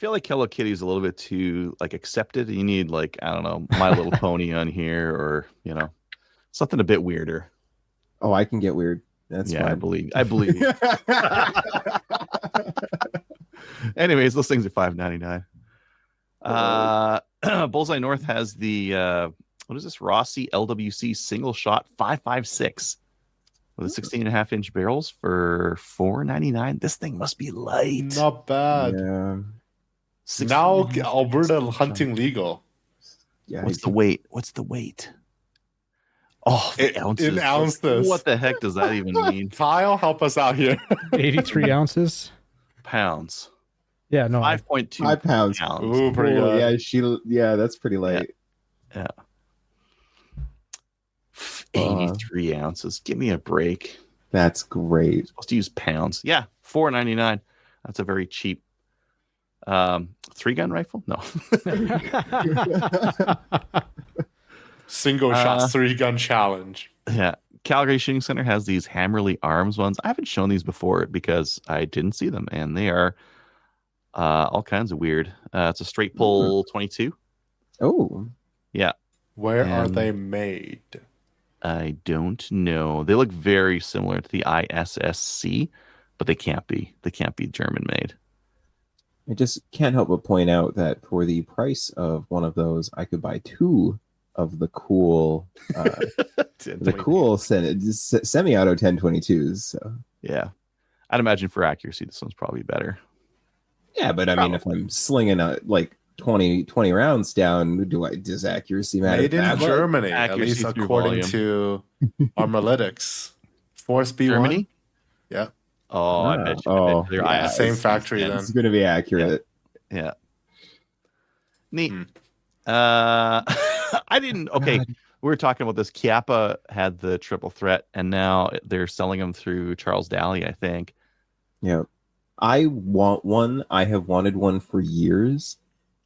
C: feel like Hello Kitty is a little bit too like accepted. You need like I don't know, My Little Pony on here, or something a bit weirder.
E: Oh, I can get weird. That's
C: I
E: fine.
C: believe. You. Anyways, those things are $5.99. Bullseye North has the what is this? Rossi LWC single shot 5.56 with a 16.5-inch barrels for $4.99. This thing must be light.
F: Not bad.
E: Yeah.
F: Now
C: 16.5
F: Alberta
C: single
F: hunting
C: shot.
F: legal.
E: Yeah.
C: What's the weight? Oh, the
F: In
C: ounces.
F: ounces.
C: What the heck does that even mean?
F: Kyle, help us out here.
D: 83 ounces.
C: Pounds.
D: Yeah, no.
C: 5.2
E: 5 pounds?
F: Ooh, pretty
E: Oh,
F: good.
E: yeah, that's pretty light.
C: 83 ounces. Give me a break.
E: That's great.
C: Supposed to use pounds. Yeah, $4.99. That's a very cheap 3-gun rifle. No.
F: Single shot 3-gun challenge.
C: Yeah. Calgary Shooting Center has these Hammerly Arms ones. I haven't shown these before because I didn't see them, and they are all kinds of weird. It's a straight pull 22.
E: Oh,
F: Where are
C: And-
F: they made?
C: I don't know. They look very similar to the ISSC, but they can't be. They can't be German made.
E: I just can't help but point out that for the price of one of those, I could buy 2 of the cool, semi-auto 1022s. So.
C: Yeah. I'd imagine for accuracy, this one's probably better.
E: Yeah, but I mean, if I'm slinging like 20 rounds down, does accuracy matter?
F: Made in
E: that much?
F: Germany, at
C: Accuracy
F: least
C: through
F: according to Armalytics. Force B1.
C: Germany?
F: Yeah.
C: Oh, I bet you.
E: Oh,
C: They're
E: yeah.
C: ISSC.
F: Same factory then.
E: It's going to be accurate.
C: Yeah. Neat.
F: Hmm.
C: I didn't. Okay.
E: God.
C: We were talking about this. Chiappa had the triple threat, and now they're selling them through Charles Daly, I think.
E: Yeah. I want one. I have wanted one for years.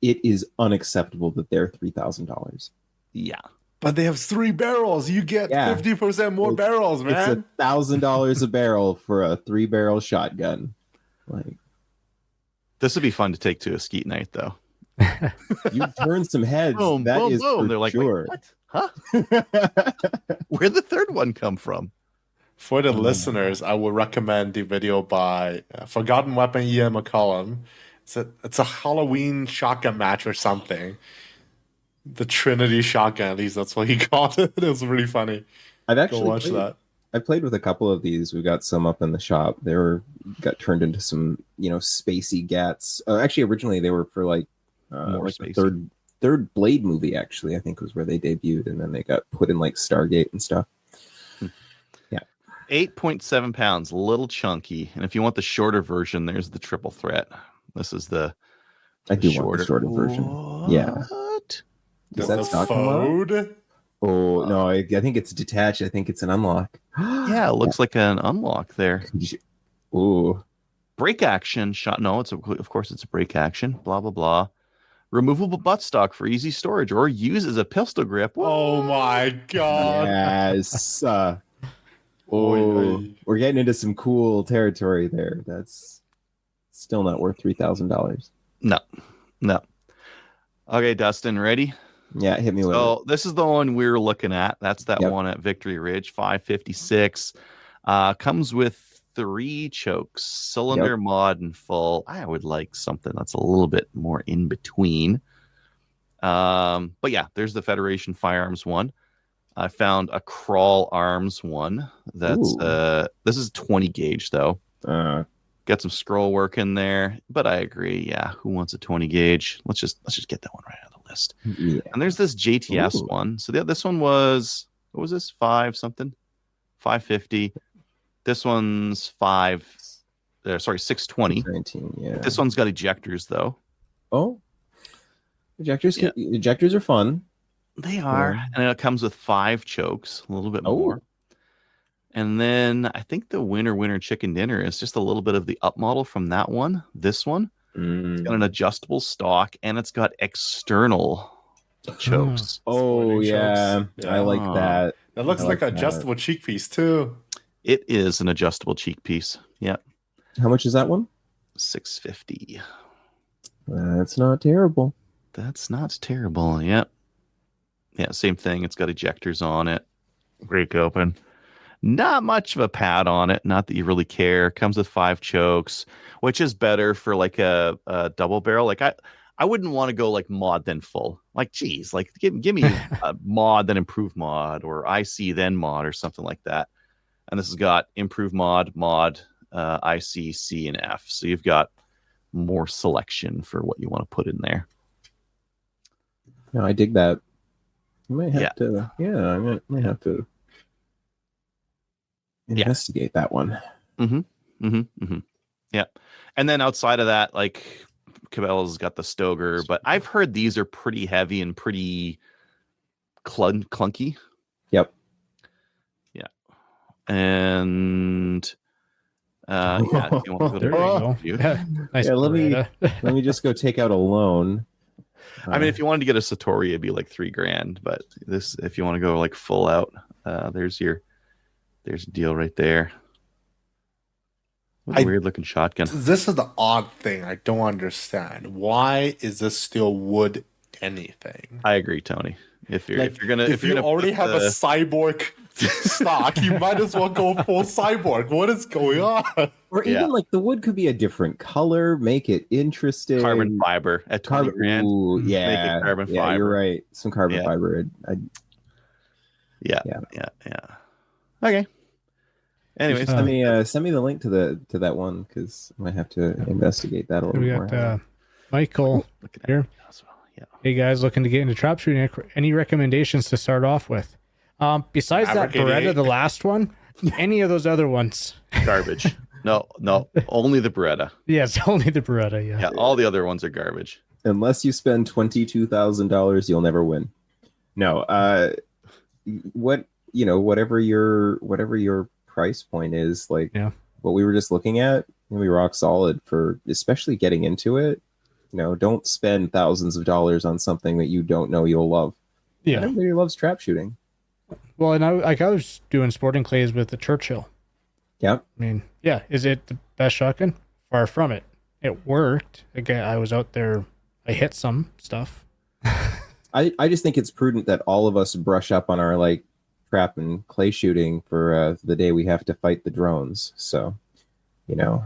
E: It is unacceptable that they're $3,000.
C: Yeah.
F: But they have 3 barrels. You get
E: Yeah.
F: 50% more
E: It's-
F: barrels, man.
E: It's $1,000 a barrel for a 3-barrel shotgun. Like,
C: This would be fun to take to a skeet night, though.
E: you turn some heads.
C: Boom,
E: That
C: boom,
E: is
C: boom.
E: for
C: They're like,
E: sure.
C: wait, what? Huh? Where'd the third one come from?
F: For the listeners, I would recommend the video by Forgotten Weapon Ian McCollum. It's a Halloween shotgun match or something. The Trinity shotgun, at least that's what he called it. It was really funny.
E: I've
F: Go
E: actually
F: watch that.
E: I played with a couple of these. We got some up in the shop. Got turned into some, spacey gats. Actually, originally they were for like the third Blade movie. Actually, I think was where they debuted, and then they got put in like Stargate and stuff.
C: 8.7 pounds, a little chunky. And if you want the shorter version, there's the triple threat. This is the
E: I do want the shorter version. Yeah. Does that stock mode? Oh no, I think it's detached. I think it's an unlock.
C: Yeah, it looks like an unlock there.
E: Ooh.
C: Break action shot. No, of course it's a break action. Blah blah blah. Removable buttstock for easy storage, or use as a pistol grip. What?
F: Oh my god!
E: Yes. We're getting into some cool territory there. That's still not worth $3,000.
C: No. Okay, Dustin, ready?
E: Yeah, hit me with it.
C: So this is the one we were looking at. That's that one at Victory Ridge, 556. Comes with 3 chokes, cylinder mod and full. I would like something that's a little bit more in between. But yeah, there's the Federation Firearms one. I found a Crawl Arms one. That's this is 20 gauge though. Got some scroll work in there, but I agree. Yeah, who wants a 20 gauge? Let's just get that one right out of the list. Yeah. And there's this JTS one. So this one was, what was this? 550. This one's 620.
E: 19, yeah.
C: This one's got ejectors though.
E: Oh, ejectors are fun.
C: They are, and it comes with 5 chokes, a little bit more. And then I think the winner chicken dinner is just a little bit of the up model from that one. This one, it's got an adjustable stock, and it's got external chokes.
E: Oh yeah, I like that.
F: That looks like an adjustable cheek piece too.
C: It is an adjustable cheek piece. Yeah.
E: How much is that one?
C: $650.
E: That's not terrible.
C: That's not terrible. Yep. Yeah, same thing. It's got ejectors on it. Break open. Not much of a pad on it. Not that you really care. Comes with 5 chokes, which is better for like a double barrel. Like I wouldn't want to go like mod then full. Like, geez, like give me a mod then improve mod, or IC then mod, or something like that. And this has got improve mod, IC, C, and F. So you've got more selection for what you want to put in there.
E: No, I dig that. I might have to. Yeah, I might have to investigate that one.
C: Yeah, and then outside of that, like Cabela's got the Stoger, but I've heard these are pretty heavy and pretty clunky.
E: Yep.
C: Yeah, and if you want to go
D: nice.
E: Let me just go take out a loan.
C: I mean, if you wanted to get a Satori, it'd be like $3,000. But this, if you want to go like full out, there's a deal right there. Weird looking shotgun.
F: This is the odd thing I don't understand. Why is this still wood anything?
C: I agree, Tony. If you
F: already have a cyborg stock, you might as well go full cyborg. What is going on?
E: Or even like the wood could be a different color, make it interesting.
C: Carbon fiber at $20,000.
E: Ooh, yeah,
C: make it carbon fiber.
E: Yeah, you're right. Some carbon fiber.
C: Yeah. Okay. Anyways,
E: send me the link to that one, because I might have to investigate that a little more.
D: We got Michael here.
C: Yeah.
D: Hey guys, looking to get into trap shooting. Any recommendations to start off with? Besides that Beretta, the last one, any of those other ones?
C: Garbage. No, only the Beretta.
D: Yes, only the Beretta.
C: Yeah, all the other ones are garbage.
E: Unless you spend $22,000, you'll never win. No, whatever your price point is, like what we were just looking at, we rock solid for, especially getting into it. Don't spend thousands of dollars on something that you don't know you'll love. Yeah, everybody loves trap shooting.
D: Well, and I was doing sporting clays with the Churchill.
E: Yep.
D: I mean, is it the best shotgun? Far from it. It worked. Again, I was out there. I hit some stuff.
E: I just think it's prudent that all of us brush up on our prep and clay shooting for the day we have to fight the drones. So, you know.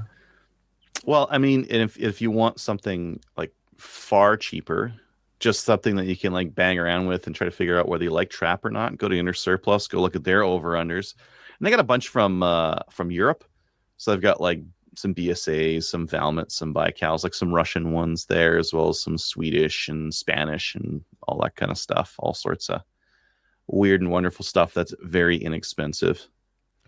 C: Well, I mean, if you want something like far cheaper, just something that you can like bang around with and try to figure out whether you like trap or not, go to Inner Surplus, go look at their over-unders. And they got a bunch from Europe. So they've got like some BSAs, some Valmets, some Baikals, like some Russian ones there, as well as some Swedish and Spanish and all that kind of stuff. All sorts of weird and wonderful stuff that's very inexpensive.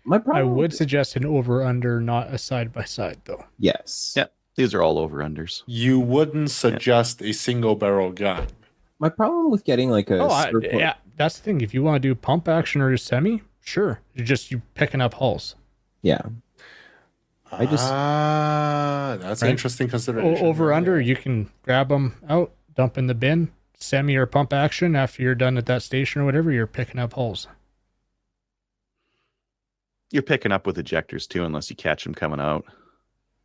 D: I would suggest an over-under, not a side-by-side, though.
E: Yes.
C: Yeah, these are all over-unders.
F: You wouldn't suggest a single-barrel gun.
E: My problem with getting like a
D: yeah, that's the thing. If you want to do pump action or semi, sure. You picking up hulls.
E: Yeah.
F: That's an interesting consideration.
D: Over-under, you can grab them out, dump in the bin. Semi or pump action, after you're done at that station or whatever, you're picking up hulls.
C: You're picking up with ejectors too, unless you catch them coming out.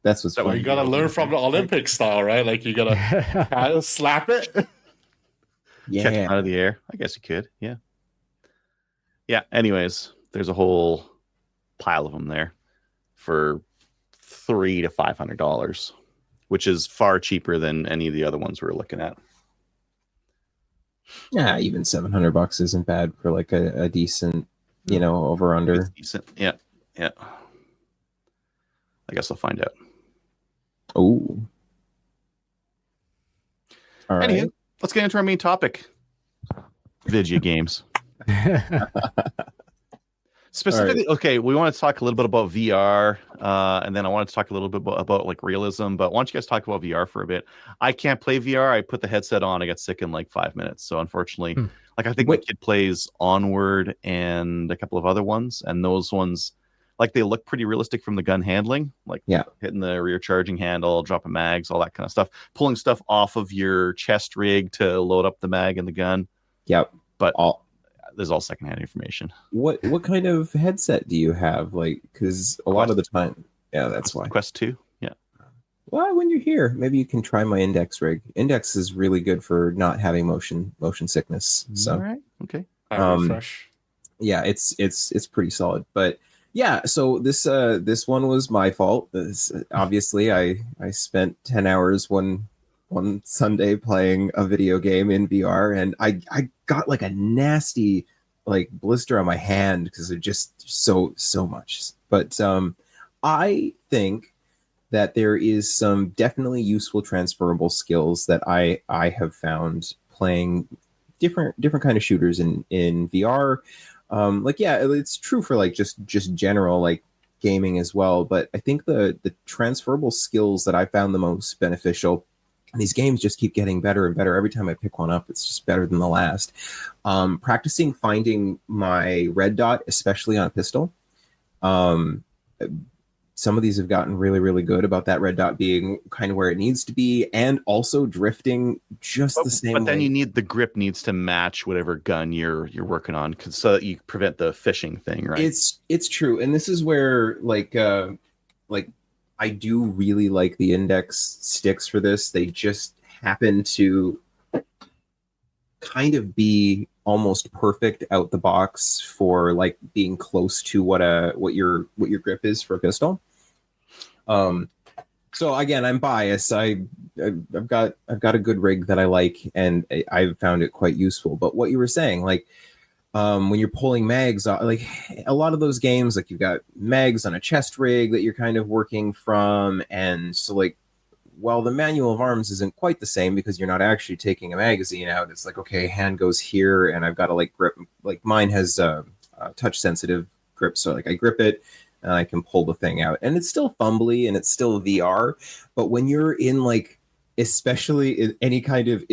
E: That's what's
F: you gotta learn from the Olympic style, right? Like you gotta slap it.
E: Yeah.
C: Catch them out of the air. I guess you could. Yeah. Yeah. Anyways, there's a whole pile of them there for $300 to $500, which is far cheaper than any of the other ones we're looking at.
E: Yeah, even $700 isn't bad for like a decent, over under.
C: It's decent. Yeah. Yeah. I guess I'll find out.
E: Oh. All right.
C: Anyway, let's get into our main topic. Video games. Specifically, okay, we want to talk a little bit about VR, and then I wanted to talk a little bit about like realism, but why don't you guys talk about VR for a bit? I can't play VR. I put the headset on. I got sick in like 5 minutes. So unfortunately, like I think my kid plays Onward and a couple of other ones, and those ones, like they look pretty realistic from the gun handling, like hitting the rear charging handle, dropping mags, all that kind of stuff, pulling stuff off of your chest rig to load up the mag and the gun.
E: Yep.
C: But there's all secondhand information.
E: What kind of headset do you have? Like, because a lot of the time, that's why.
C: Quest 2, yeah.
E: Well, when you're here, maybe you can try my Index rig. Index is really good for not having motion sickness. So,
C: all right, okay.
F: Refresh.
E: Yeah, it's pretty solid. But yeah, so this one was my fault. Obviously, I spent 10 hours one Sunday playing a video game in VR, and I got like a nasty like blister on my hand because of just so much. But I think that there is some definitely useful transferable skills that I have found playing different kind of shooters in VR. It's true for like just general like gaming as well. But I think the transferable skills that I found the most beneficial. And these games just keep getting better and better. Every time I pick one up, it's just better than the last. Practicing finding my red dot, especially on a pistol. Some of these have gotten really, really good about that red dot being kind of where it needs to be, and also drifting just the same way.
C: But then the grip needs to match whatever gun you're working on, so that you prevent the fishing thing, right?
E: It's true, and this is where I do really like the Index sticks for this. They just happen to kind of be almost perfect out the box for like being close to what your grip is for a pistol. So again, I'm biased. I've got a good rig that I like, and I've found it quite useful. But what you were saying, like when you're pulling mags, like a lot of those games, like you've got mags on a chest rig that you're kind of working from. And so like, while the manual of arms isn't quite the same because you're not actually taking a magazine out, it's like, okay, hand goes here and I've got to like grip, like mine has a touch sensitive grip. So like I grip it and I can pull the thing out, and it's still fumbly and it's still VR. But when you're in like, especially in any kind of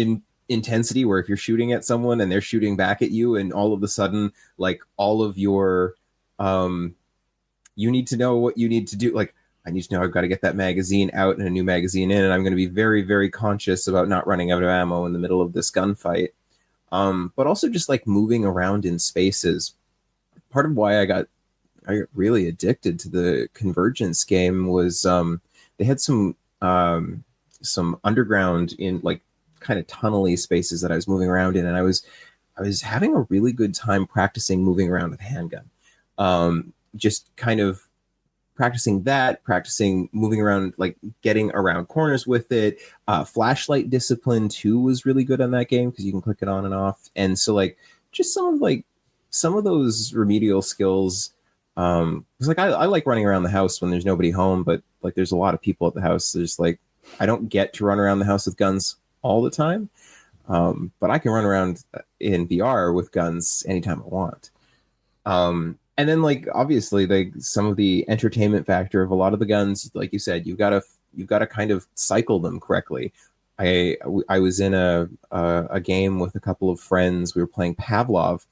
E: intensity where if you're shooting at someone and they're shooting back at you, and all of a sudden like all of your you need to know what you need to do. Like I need to know I've got to get that magazine out and a new magazine in, and I'm going to be very, very conscious about not running out of ammo in the middle of this gunfight. But also just like moving around in spaces. Part of why I got really addicted to the Convergence game was they had some underground in like kind of tunnely spaces that I was moving around in, and I was I was having a really good time practicing moving around with a handgun. Just kind of practicing moving around, like getting around corners with it. Flashlight discipline too was really good on that game because you can click it on and off. And so like just some of those remedial skills. It's like I like running around the house when there's nobody home, but like there's a lot of people at the house. There's like I don't get to run around the house with guns all the time. But I can run around in VR with guns anytime I want. And then like obviously like some of the entertainment factor of a lot of the guns, like you said, you've got to kind of cycle them correctly. I was in a game with a couple of friends. We were playing Pavlov,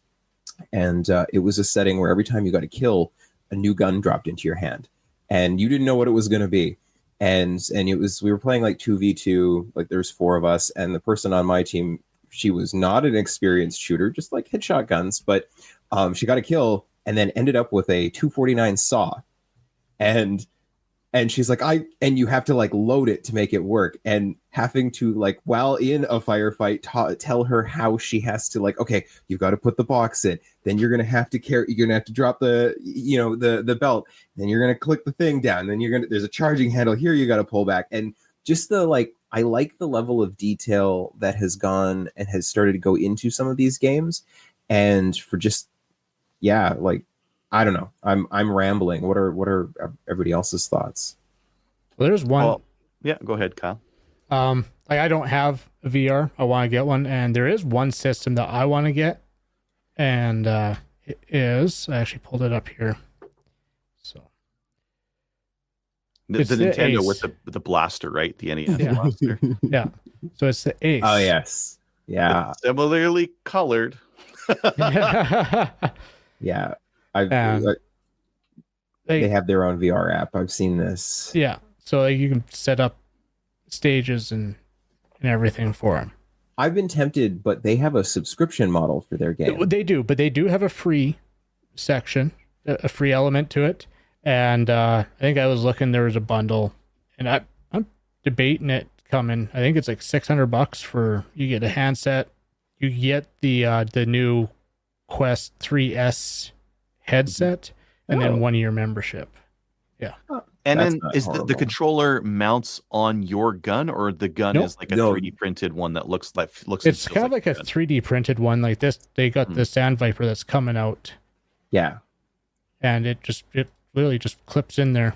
E: and it was a setting where every time you got a kill, a new gun dropped into your hand, and you didn't know what it was going to be. And it was, we were playing like 2v2, like there's 4 of us, and the person on my team, she was not an experienced shooter, just like headshot guns, but she got a kill and then ended up with a 249 saw. And she's like, and you have to like load it to make it work, and having to like while in a firefight tell her how she has to like, okay, you've got to put the box in, then you're gonna have to drop the the belt, then you're gonna click the thing down, then there's a charging handle here you got to pull back, and just the like, I like the level of detail that has gone and has started to go into some of these games, and for just like. I don't know. I'm rambling. What are everybody else's thoughts?
D: Well, there's one.
C: Oh, yeah, go ahead, Kyle.
D: Like I don't have a VR. I want to get one, and there is one system that I want to get, and it is. I actually pulled it up here. So
C: the Nintendo with the blaster, right? The NES blaster.
D: Yeah. So it's the Ace.
E: Oh yes. Yeah.
C: It's similarly colored.
E: Yeah. They have their own VR app. I've seen this.
D: Yeah, so like, you can set up stages and everything for them.
E: I've been tempted, but they have a subscription model for their game.
D: They do, but they do have a free section, a free element to it. And I think I was looking, there was a bundle, and I'm debating it coming. I think it's like $600 for, you get a handset, you get the new Quest 3S headset, and then 1 year membership. Yeah.
C: And then is the controller mounts on your gun, or the gun is like a 3D printed one that looks
D: it's kind of like a 3D printed one like this. They got the Sand Viper that's coming out.
E: Yeah.
D: And it literally just clips in there,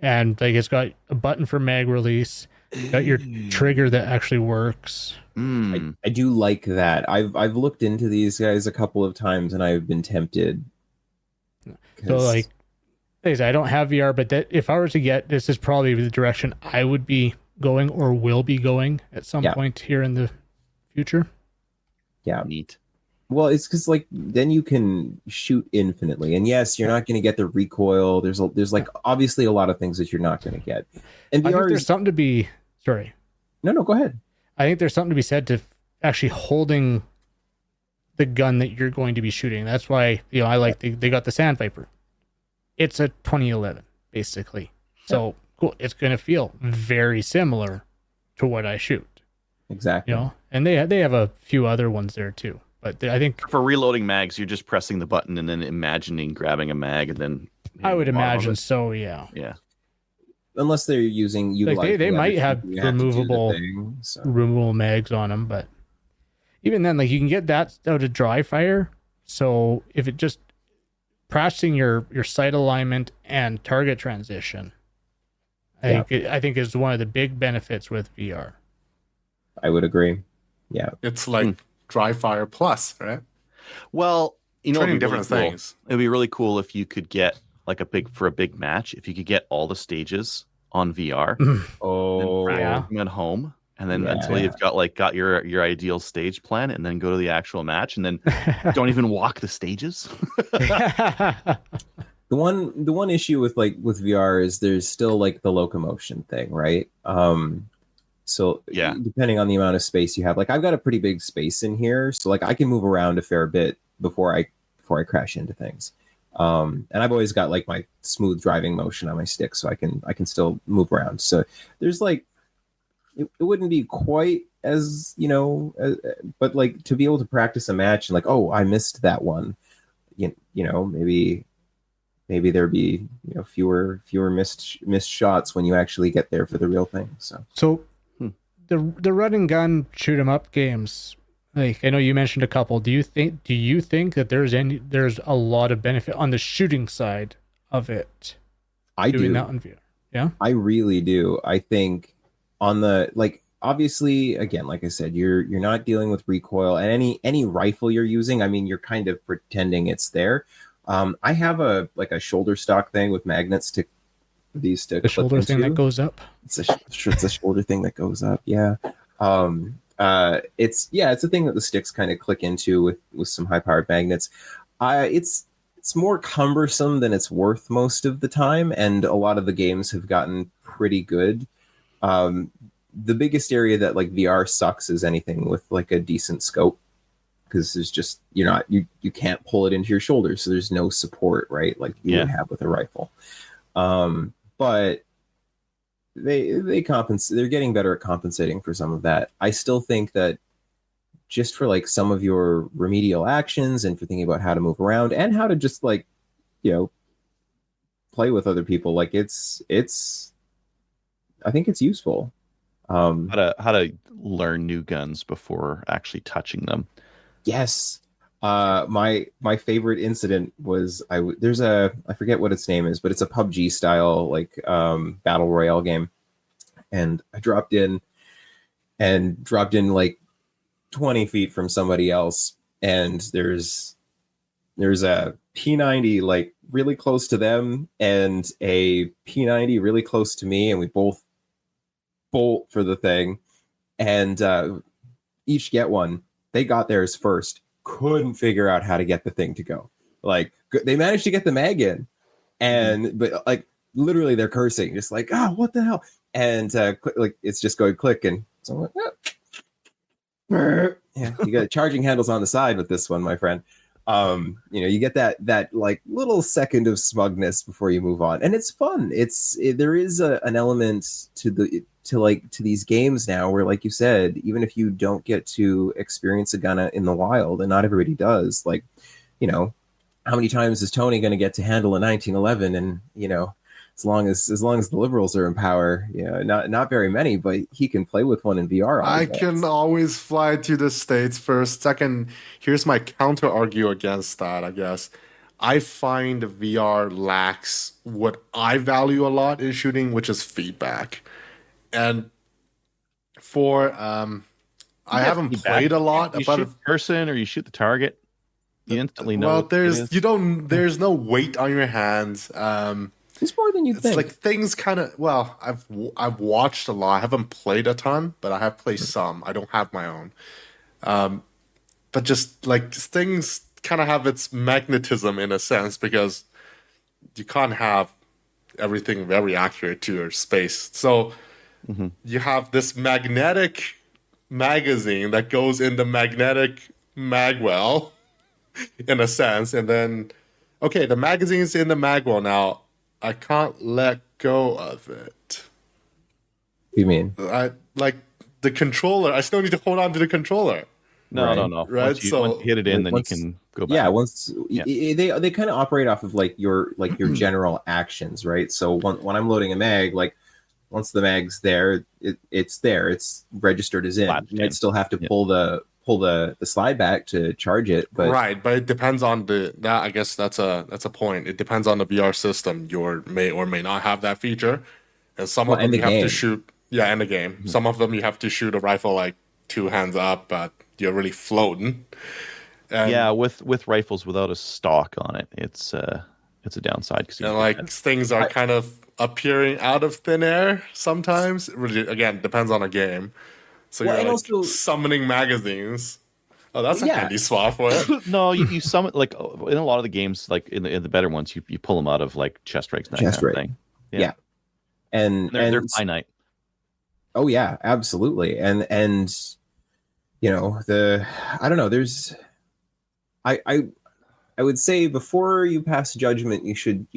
D: and like it's got a button for mag release, got your trigger that actually works.
E: I do like that. I've looked into these guys a couple of times, and I've been tempted.
D: So like I said, I don't have VR, but that if I were to get, this is probably the direction I would be going or will be going at some point here in the future.
E: Yeah.
C: Neat.
E: Well, it's because like then you can shoot infinitely, and yes, you're not going to get the recoil. There's like obviously a lot of things that you're not going to get. And VR,
D: I think there's something to be. Sorry.
E: No, go ahead.
D: I think there's something to be said to actually holding the gun that you're going to be shooting. That's why I like they got the Sand Viper. It's a 2011 basically, so cool. It's going to feel very similar to what I shoot.
E: Exactly.
D: And they have a few other ones there too. But I think
C: for reloading mags, you're just pressing the button and then imagining grabbing a mag, and then
D: I would imagine so. Yeah.
E: Unless they're using
D: they might have removable mags on them, but even then, like you can get that out of dry fire. So if it just practicing your sight alignment and target transition, I think is one of the big benefits with VR.
E: I would agree. Yeah,
F: it's like dry fire plus, right?
C: Well,
F: training different things.
C: It'd be really cool if you could get like a big match. If you could get all the stages on VR, at home, and then until you've got your ideal stage plan, and then go to the actual match, and then don't even walk the stages.
E: The one issue with VR is there's still like the locomotion thing, right? So depending on the amount of space you have, like I've got a pretty big space in here, so like I can move around a fair bit before I crash into things. And I've always got like my smooth driving motion on my stick, so I can still move around. So there's like it wouldn't be quite as but like to be able to practice a match and like, oh, I missed that one. Maybe there'd be fewer missed shots when you actually get there for the real thing.
D: So the run and gun shoot 'em up games, like I know you mentioned a couple. Do you think that there's a lot of benefit on the shooting side of it?
E: I
D: doing
E: do.
D: that on VR. Yeah,
E: I really do. I think on the obviously, again, like I said, you're not dealing with recoil, and any rifle you're using, I mean, you're kind of pretending it's there. I have a shoulder stock thing with magnets to these to
D: the
E: clip
D: shoulder thing that
E: into.
D: goes up.
E: It's a shoulder thing that goes up. Yeah. It's a thing that the sticks kind of click into with some high powered magnets. It's more cumbersome than it's worth most of the time, and a lot of the games have gotten pretty good. The biggest area that like VR sucks is anything with like a decent scope, because there's just you can't pull it into your shoulder, so there's no support, right? Like you would have with a rifle. But they compensate. They're getting better at compensating for some of that. I still think that just for like some of your remedial actions and for thinking about how to move around and how to just like play with other people, like it's I think it's useful.
C: How to learn new guns before actually touching them.
E: Yes. My favorite incident was I forget what its name is, but it's a PUBG style like battle royale game, and I dropped in like 20 feet from somebody else, and there's a P90 like really close to them and a P90 really close to me, and we both bolt for the thing and each get one. They got theirs first, couldn't figure out how to get the thing to go. Like they managed to get the mag in, and but like literally they're cursing, just like, what the hell, and like it's just going click, and so I'm like, yeah, you got charging handles on the side with this one, my friend. You get that like little second of smugness before you move on, and it's fun. There is an element to these games now where, like you said, even if you don't get to experience a gun in the wild, and not everybody does, like, how many times is Tony going to get to handle a 1911? And as long as the liberals are in power, not very many, but he can play with one in VR.
F: I can always fly to the States first. Second, here's my counter argue against that, I guess. I find VR lacks what I value a lot in shooting, which is feedback. And for I haven't played a lot.
C: You shoot the person or you shoot the target, you instantly know.
F: Well, there's no weight on your hands.
E: It's more than you think.
F: It's like things kind of. Well, I've watched a lot. I haven't played a ton, but I have played some. I don't have my own. But just like things kind of have its magnetism in a sense, because you can't have everything very accurate to your space. So you have this magnetic magazine that goes in the magnetic magwell, in a sense, and then the magazine's in the magwell now. I can't let go of it.
E: You mean?
F: I like the controller. I still need to hold on to the controller.
C: No.
F: Right.
C: Once you hit it in, then you can go back.
E: Yeah. They kind of operate off of like your general actions, right? So when I'm loading a mag, like once the mag's there, it's there. It's registered as in. You might still have to pull the slide back to charge it, but
F: it depends on that. I guess that's a point. It depends on the VR system. You may or may not have that feature, and some of them you have to shoot. Yeah, in the game, some of them you have to shoot a rifle like two hands up, but you're really floating. And
C: with rifles without a stock on it, it's a downside.
F: Things are kind of appearing out of thin air sometimes. It really, again, depends on a game. So you're also summoning magazines. Oh, that's a handy swap for it.
C: No, you summon like in a lot of the games, like in the better ones, you pull them out of like chest rigs, that kind of thing.
E: Yeah. And
C: they're finite.
E: Oh yeah, absolutely. And I don't know. There's I I would say before you pass judgment, you should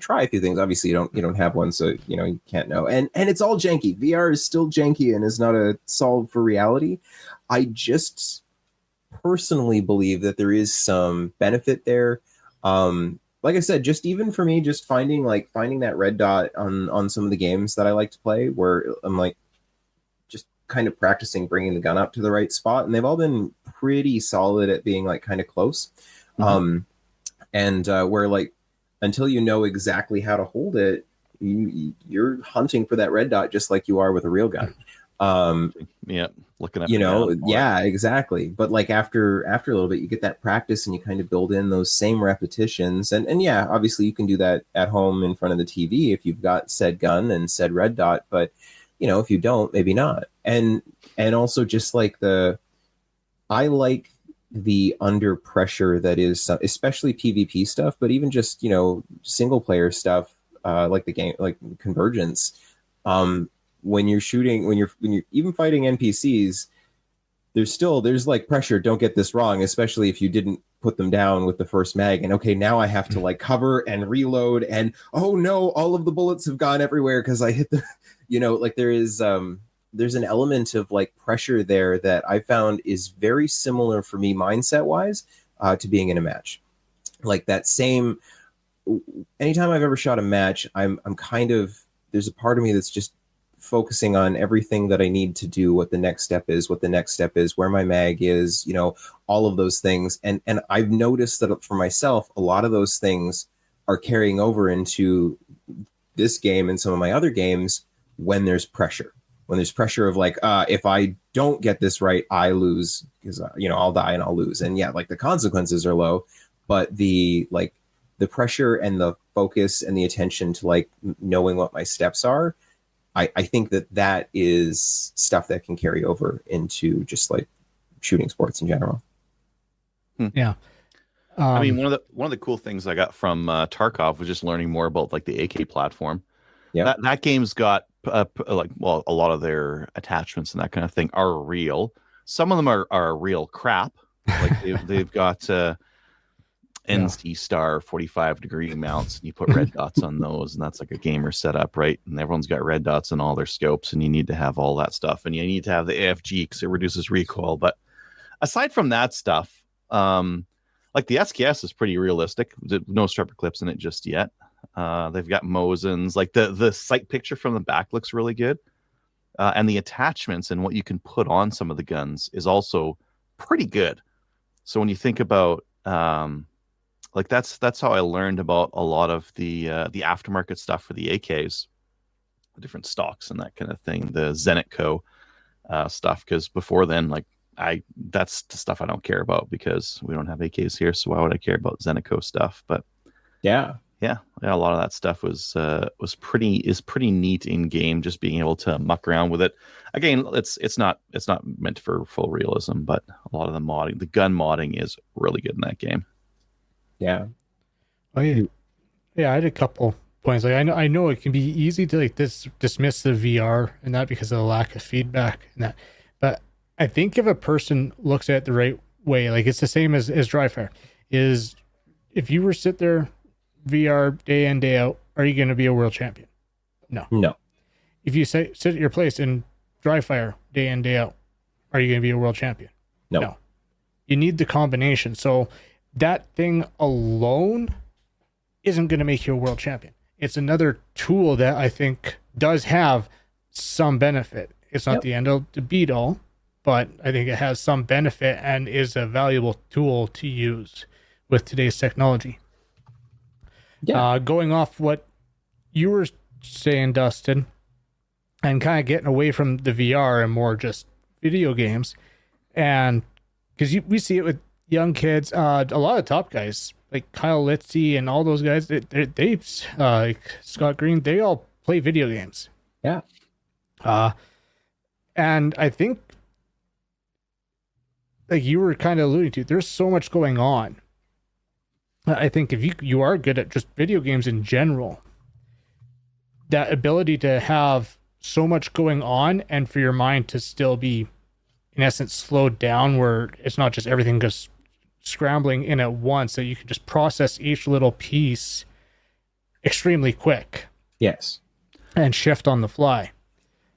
E: try a few things. Obviously, you don't have one, so you can't know. And it's all janky. VR is still janky and is not a solve for reality. I just personally believe that there is some benefit there. Like I said, just even for me, just finding that red dot on some of the games that I like to play, where I'm like just kind of practicing bringing the gun up to the right spot, and they've all been pretty solid at being like kind of close. And where like until you know exactly how to hold it, you're hunting for that red dot just like you are with a real gun.
C: Yeah, looking up,
E: yeah, exactly. But like after a little bit, you get that practice and you kind of build in those same repetitions. And yeah, obviously you can do that at home in front of the TV if you've got said gun and said red dot. But if you don't, maybe not. And also just like I like the under pressure that is, especially PvP stuff, but even just single player stuff, like the game, like Convergence. When you're shooting, when you're even fighting NPCs, there's like pressure. Don't get this wrong, especially if you didn't put them down with the first mag. And okay, now I have to like cover and reload, and oh no, all of the bullets have gone everywhere because I hit the, like there's an element of like pressure there that I found is very similar for me mindset wise to being in a match. Like that same, anytime I've ever shot a match, I'm kind of, there's a part of me that's just focusing on everything that I need to do, what the next step is, where my mag is, all of those things. And I've noticed that for myself, a lot of those things are carrying over into this game and some of my other games when there's pressure. When there's pressure of like, if I don't get this right, I lose because, I'll die and I'll lose. And yeah, like the consequences are low, but the pressure and the focus and the attention to like knowing what my steps are, I think that is stuff that can carry over into just like shooting sports in general.
D: Yeah.
C: I mean, one of the cool things I got from Tarkov was just learning more about like the AK platform. Yeah, that game's got a lot of their attachments and that kind of thing are real. Some of them are real crap. Like they've got NC Star 45-degree mounts, and you put red dots on those, and that's like a gamer setup, right? And everyone's got red dots on all their scopes, and you need to have all that stuff, and you need to have the AFG because it reduces recoil. But aside from that stuff, like the SKS is pretty realistic. No striper clips in it just yet. They've got Mosins. Like the sight picture from the back looks really good, and the attachments and what you can put on some of the guns is also pretty good. So when you think about like that's how I learned about a lot of the aftermarket stuff for the AKs, the different stocks and that kind of thing, the Zenitco stuff. Because before then, like that's the stuff I don't care about because we don't have AKs here. So why would I care about Zenitco stuff? But yeah, a lot of that stuff is pretty neat in game. Just being able to muck around with it. Again, it's not meant for full realism, but a lot of the modding, the gun modding, is really good in that game.
E: Yeah.
D: Oh yeah. I had a couple points. Like I know it can be easy to like dismiss the VR and that because of the lack of feedback and that, but I think if a person looks at it the right way, like it's the same as dry fire, is if you were sit there VR day in day out, are you going to be a world champion? No. If you sit at your place and dry fire day in day out, are you going to be a world champion? No. You need the combination. So that thing alone isn't going to make you a world champion. It's another tool that I think does have some benefit. It's not the end all to beat all, but I think it has some benefit and is a valuable tool to use with today's technology. Yeah. Going off what you were saying, Dustin, and kind of getting away from the VR and more just video games, and because we see it with young kids, a lot of top guys like Kyle Litzy and all those guys, they like Scott Green, they all play video games.
E: Yeah.
D: And I think, like you were kind of alluding to, there's so much going on. I think if you are good at just video games in general, that ability to have so much going on and for your mind to still be, in essence, slowed down, where it's not just everything just scrambling in at once that you can just process each little piece extremely quick.
E: Yes.
D: And shift on the fly.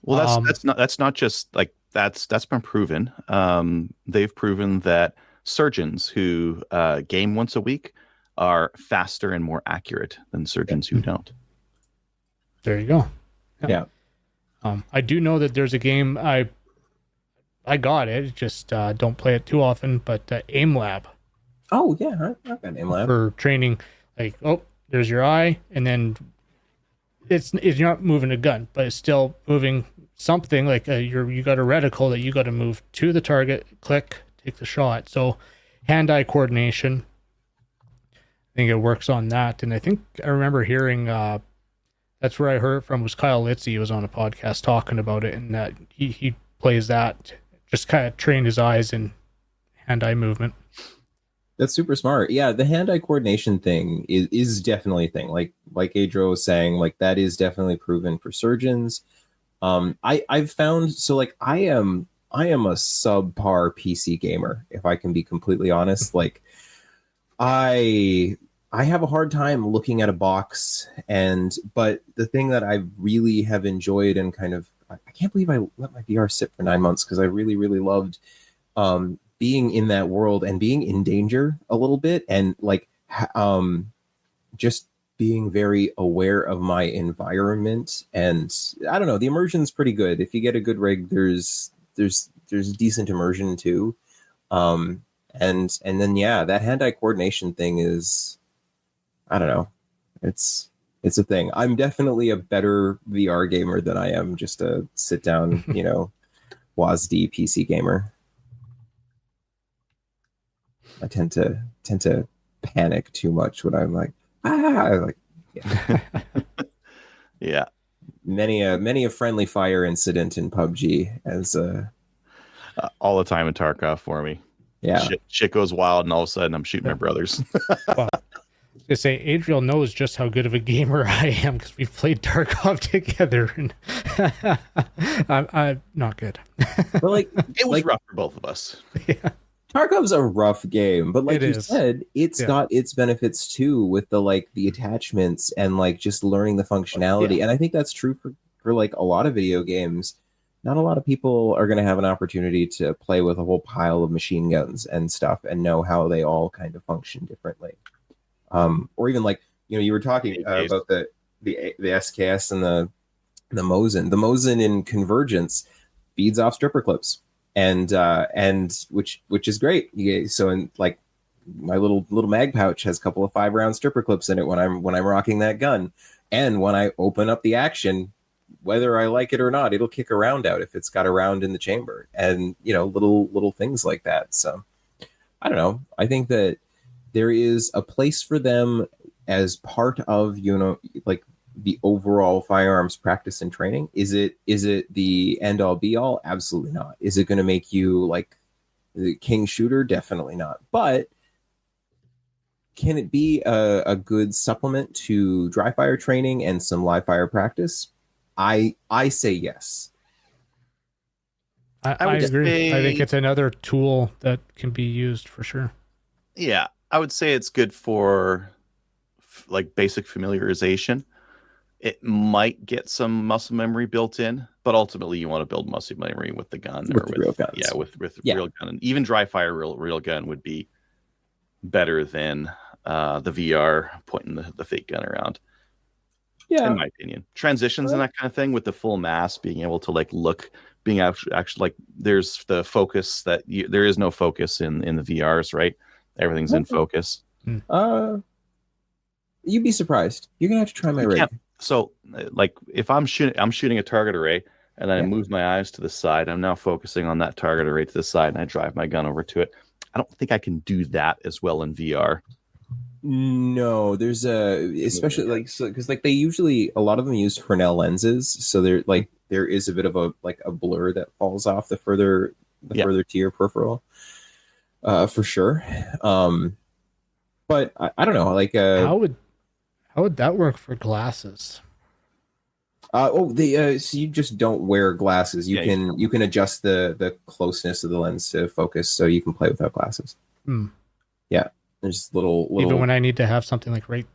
C: Well, that's not just like that's been proven. They've proven that surgeons who game once a week are faster and more accurate than surgeons who don't.
D: There you go.
E: Yeah.
D: I do know that there's a game I got it, just don't play it too often, but Aim Lab.
E: Oh yeah, I've got Aim Lab
D: for training. Like, oh, there's your eye, and then it's not moving a gun, but it's still moving something. Like you got a reticle that you got to move to the target, click, take the shot. So hand-eye coordination. I think it works on that, and I think I remember hearing. That's where I heard it from was Kyle Litzy. He was on a podcast talking about it, and that he plays that, just kind of train his eyes and hand-eye movement.
E: That's super smart. Yeah, the hand-eye coordination thing is definitely a thing. Like Adriel was saying, like that is definitely proven for surgeons. I've found I am a subpar PC gamer, if I can be completely honest. Like I have a hard time looking at a box, but the thing that I really have enjoyed and kind of I can't believe I let my VR sit for 9 months because I really, really loved being in that world and being in danger a little bit, and just being very aware of my environment. And I don't know, the immersion's pretty good. If you get a good rig, there's decent immersion too. And then yeah, that hand-eye coordination thing is, I don't know, it's a thing. I'm definitely a better VR gamer than I am just a sit down, WASD PC gamer. I tend to panic too much when I'm like, yeah.
C: Yeah.
E: Many a friendly fire incident in PUBG as
C: all the time in Tarkov for me.
E: Yeah.
C: Shit goes wild, and all of a sudden I'm shooting my brothers.
D: Well, to say Adriel knows just how good of a gamer I am because we've played Tarkov together, and I'm not good.
E: But
C: it was rough for both of us.
D: Yeah.
E: Tarkov's a rough game, but like you said, it's
D: Yeah.
E: got its benefits too with the attachments and just learning the functionality.
C: Yeah.
E: And I think that's true for a lot of video games. Not a lot of people are going to have an opportunity to play with a whole pile of machine guns and stuff and know how they all kind of function differently. Or even you were talking about the SKS and the Mosin. The Mosin in Convergence feeds off stripper clips. And which is great. So in my little mag pouch has a couple of 5-round stripper clips in it when I'm rocking that gun, and when I open up the action, whether I like it or not, it'll kick a round out if it's got a round in the chamber, and little things like that. So I don't know. I think that there is a place for them as part of the overall firearms practice and training. Is it the end all be all? Absolutely not. Is it going to make you like the king shooter? Definitely not. But can it be a good supplement to dry fire training and some live fire practice? I say yes.
D: I agree. I think it's another tool that can be used for sure.
C: Yeah, I would say it's good for basic familiarization. It might get some muscle memory built in, but ultimately you want to build muscle memory with the gun
E: with real guns.
C: Yeah, with real gun. And even dry fire real gun would be better than the VR pointing the fake gun around. Yeah, in my opinion, transitions and that kind of thing with the full mass, being able to look, being actually there's the focus that there is no focus in the VRs, right? Everything's in focus.
E: You'd be surprised. You're gonna have to try my rig.
C: So, if I'm shooting a target array, and then I move my eyes to the side, I'm now focusing on that target array to the side, and I drive my gun over to it. I don't think I can do that as well in VR.
E: No, there's especially because they usually, a lot of them use Fresnel lenses, so there is a bit of a blur that falls off the further to your peripheral, for sure. But I don't know,
D: how would that work for glasses?
E: So you just don't wear glasses. You can adjust the closeness of the lens to focus, so you can play without glasses. Yeah, there's little.
D: Even when I need to have something like right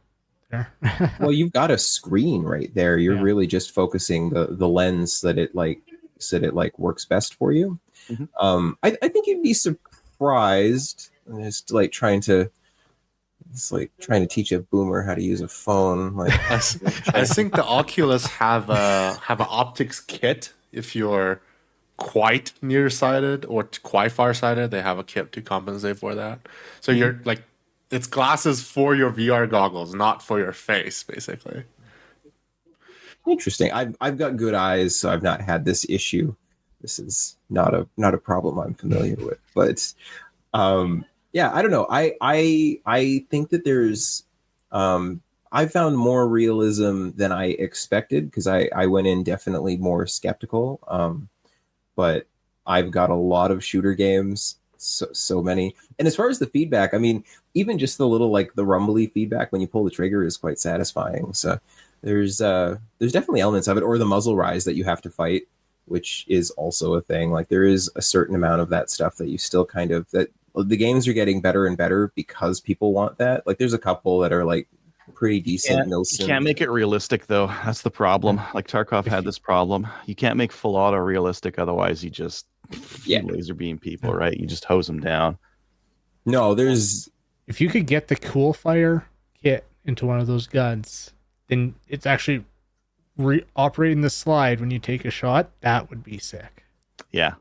D: there.
E: Well, you've got a screen right there. You're really just focusing the lens that it works best for you.
C: Mm-hmm.
E: I think you'd be surprised. Just like trying to. It's like trying to teach a boomer how to use a phone. Like
F: I think the Oculus have an optics kit if you're quite nearsighted or quite farsighted. They have a kit to compensate for that. So you're like, it's glasses for your VR goggles, not for your face, basically.
E: Interesting. I've got good eyes, so I've not had this issue. This is not a problem I'm familiar with. But yeah, I don't know. I think that there's I found more realism than I expected because I went in definitely more skeptical. But I've got a lot of shooter games, so many. And as far as the feedback, I mean, even just the little like the rumbly feedback when you pull the trigger is quite satisfying. So there's definitely elements of it, or the muzzle rise that you have to fight, which is also a thing. Like there is a certain amount of that stuff that you still kind of that the games are getting better and better because people want that. Like there's a couple that are like pretty decent.
C: You can't make it realistic though. That's the problem. Like Tarkov had this problem. You can't make full auto realistic, otherwise you just laser beam people, right? You just hose them down.
E: No, there's
D: if you could get the cool fire kit into one of those guns, then it's actually operating the slide when you take a shot. That would be sick.
E: Yeah,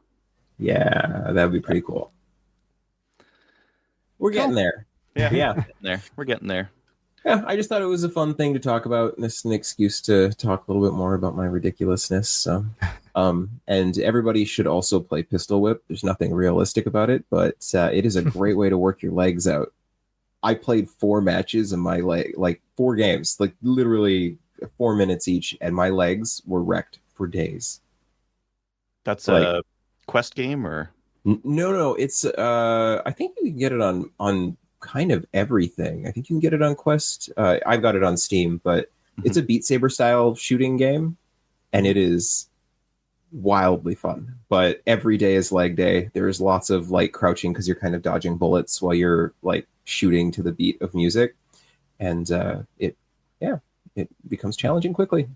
E: that'd be pretty cool. We're getting there.
C: Yeah. We're getting there.
E: Yeah, I just thought it was a fun thing to talk about. This is an excuse to talk a little bit more about my ridiculousness. So, and everybody should also play Pistol Whip. There's nothing realistic about it, but it is a great way to work your legs out. I played 4 matches and my like 4 games, like literally 4 minutes each, and my legs were wrecked for days.
C: That's a Quest game, or
E: no? It's I think you can get it on kind of everything. I think you can get it on Quest. I've got it on Steam, but it's a Beat Saber style shooting game, and it is wildly fun. But every day is leg day. There's lots of like crouching because you're kind of dodging bullets while you're like shooting to the beat of music, and it becomes challenging quickly.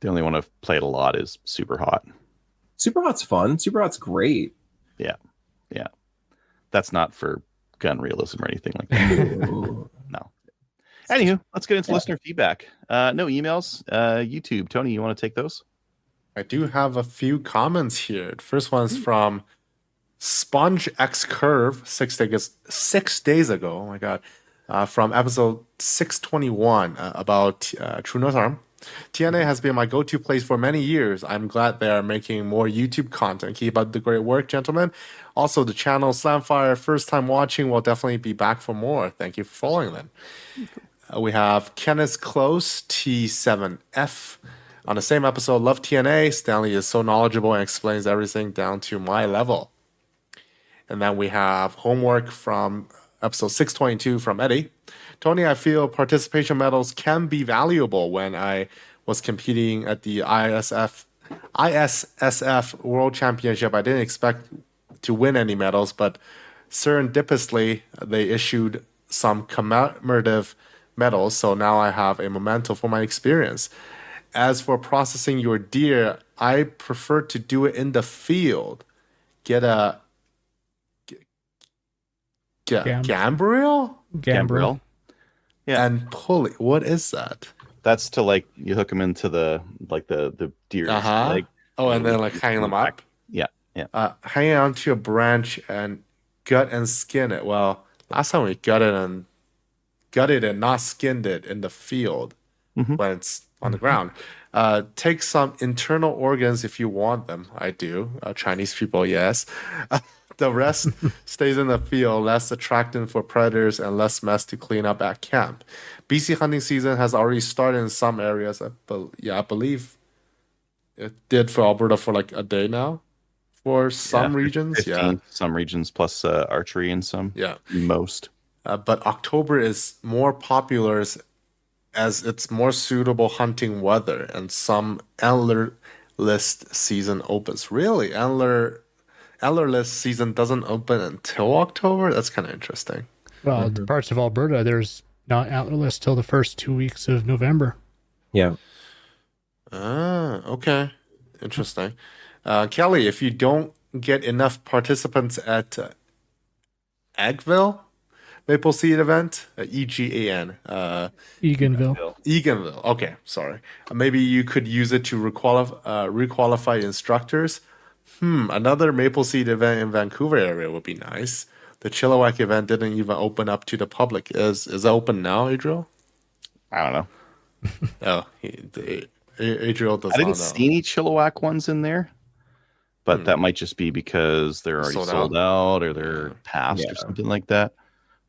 C: The only one I've played a lot is Super Hot.
E: Super Hot's fun. Super Hot's great.
C: Yeah. That's not for gun realism or anything like that. No. Anywho, let's get into listener feedback. No emails. YouTube. Tony, you want to take those?
F: I do have a few comments here. The first one's from Sponge X Curve 6 days ago. Oh my god. From episode 621 about True North Arm. TNA has been my go-to place for many years. I'm glad they are making more YouTube content. Keep up the great work, gentlemen. Also, the channel Slamfire, first time watching, will definitely be back for more. Thank you for following them. We have Kenneth Close, T7F. On the same episode, love TNA. Stanley is so knowledgeable and explains everything down to my level. And then we have homework from episode 622 from Eddie. Tony, I feel participation medals can be valuable. When I was competing at the ISSF World Championship, I didn't expect to win any medals, but serendipitously, they issued some commemorative medals, so now I have a memento for my experience. As for processing your deer, I prefer to do it in the field. Get a gambrel?
D: Gambrel.
C: Yeah.
F: And pulley. What is that?
C: That's to like you hook them into the deer's leg.
F: Oh, and then like hang them up.
C: Yeah.
F: Hang on to a branch and gut and skin it. Well, last time we gutted and not skinned it in the field when it's on the ground. Take some internal organs if you want them. I do. Chinese people, yes. The rest stays in the field, less attractant for predators and less mess to clean up at camp. BC hunting season has already started in some areas. I believe it did for Alberta for like a day now. For some regions,
C: 15, some regions plus archery in some.
F: Yeah,
C: most.
F: But October is more popular as it's more suitable hunting weather, and some antler list season opens. Really, antlerless season doesn't open until October? That's kind of interesting.
D: Well, the parts of Alberta, there's not antlerless till the first 2 weeks of November.
E: Yeah.
F: Ah, okay. Interesting. Kelly, if you don't get enough participants at Agville Maple Seed event, EGAN,
D: Eganville.
F: Eganville. Okay, sorry. Maybe you could use it to requalify instructors. Another Maple Seed event in Vancouver area would be nice. The Chilliwack event didn't even open up to the public. Is it open now, Adriel?
C: I don't know.
F: Oh, Adriel does
C: I didn't
F: not know.
C: see any Chilliwack ones in there, but that might just be because they're already sold out or they're past or something like that.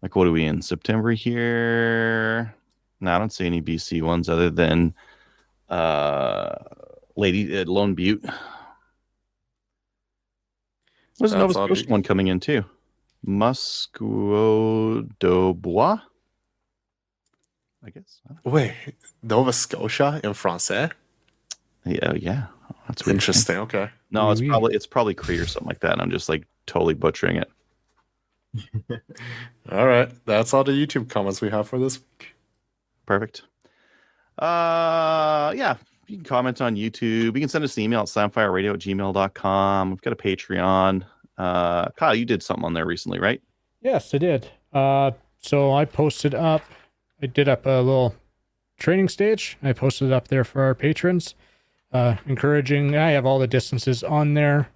C: Like, what are we in September here? No, I don't see any BC ones other than Lone Butte. There's a Nova Scotia one coming in too. Musquodobois, I guess.
F: Wait, Nova Scotia in Français?
C: Yeah. That's weird.
F: Interesting. Okay.
C: No, it's probably Cree or something like that, and I'm just like totally butchering it.
F: All right, that's all the YouTube comments we have for this week.
C: Perfect. Yeah, you can comment on YouTube. You can send us an email at slamfireradio@gmail.com. We've got a Patreon. Kyle, you did something on there recently, right?
D: Yes, I did. So I posted up. I did up a little training stage. I posted it up there for our patrons, encouraging. I have all the distances on there,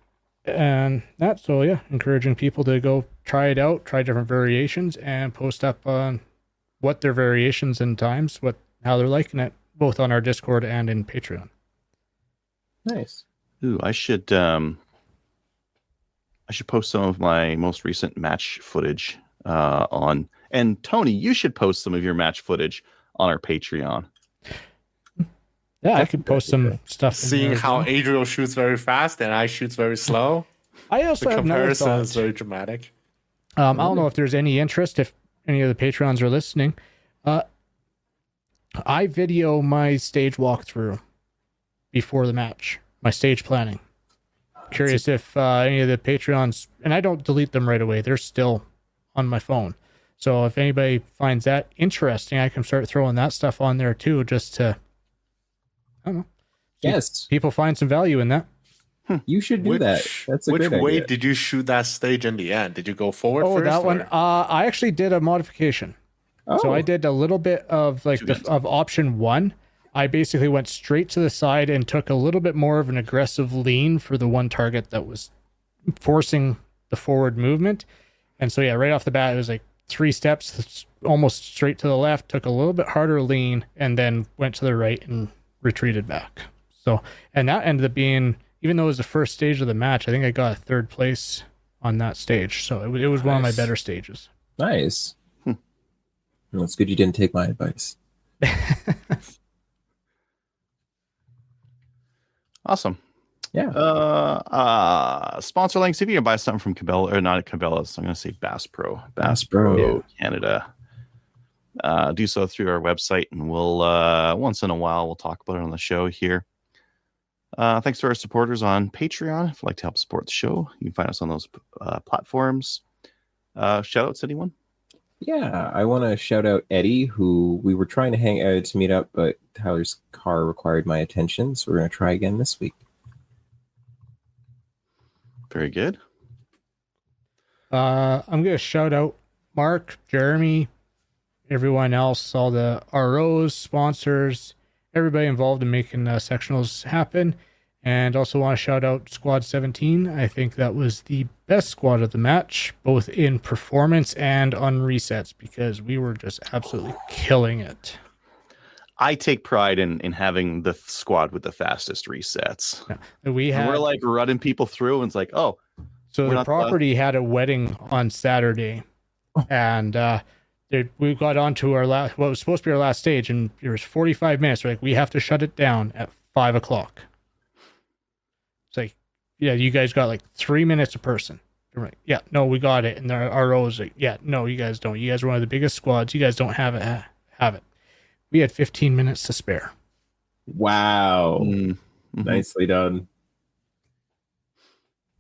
D: and that. So yeah, encouraging people to go try it out, try different variations, and post up on what their variations and times, how they're liking it, both on our Discord and in Patreon.
E: Nice.
C: Ooh, I should post some of my most recent match footage on. And Tony, you should post some of your match footage on our Patreon.
D: Yeah, I could post some stuff.
F: Seeing how Adriel shoots very fast and I shoots very slow.
D: I also have another
F: comparison
D: thought.
F: is very dramatic.
D: I don't know if there's any interest, if any of the Patrons are listening. I video my stage walkthrough before the match, my stage planning. Curious if any of the Patreons, and I don't delete them right away, they're still on my phone. So if anybody finds that interesting, I can start throwing that stuff on there too, just to, I don't know.
E: Yes.
D: People find some value in that.
E: You should do that. That's a
F: Which
E: great
F: way
E: idea.
F: did you shoot that stage in the end? Did you go forward first?
D: Oh, that one.
F: or-
D: I actually did a modification. So I did a little bit of of option one. I basically went straight to the side and took a little bit more of an aggressive lean for the one target that was forcing the forward movement. And so yeah, right off the bat, it was like 3 steps, almost straight to the left, took a little bit harder lean, and then went to the right and retreated back. So, and that ended up being, even though it was the first stage of the match, I think I got 3rd place on that stage. So it was one of my better stages.
E: Nice. Well, it's good you didn't take my advice.
C: Awesome.
E: Yeah.
C: Sponsor links. If you can buy something from Cabela, or not Cabela's, I'm going to say Bass Pro Canada. Do so through our website, and we'll once in a while we'll talk about it on the show here. Thanks to our supporters on Patreon. If you'd like to help support the show, you can find us on those platforms. Shout outs, anyone?
E: Yeah, I want to shout out Eddie, who we were trying to hang out to meet up, but Tyler's car required my attention, so we're going to try again this week.
C: Very good.
D: I'm going to shout out Mark, Jeremy, everyone else, all the ROs, sponsors, everybody involved in making sectionals happen. And also want to shout out Squad 17. I think that was the best squad of the match, both in performance and on resets, because we were just absolutely killing it.
C: I take pride in having the squad with the fastest resets.
D: Yeah. We're
C: like running people through, and it's like, oh.
D: So the property had a wedding on Saturday, and we got onto our what was supposed to be our last stage, and there was 45 minutes. We're like, we have to shut it down at 5 o'clock. It's like, yeah, you guys got like 3 minutes a person. They're like, yeah, no, we got it. And the RO was like, yeah, no, you guys don't. You guys are one of the biggest squads. You guys don't have it. We had 15 minutes to spare.
E: Wow. Mm-hmm. Nicely done.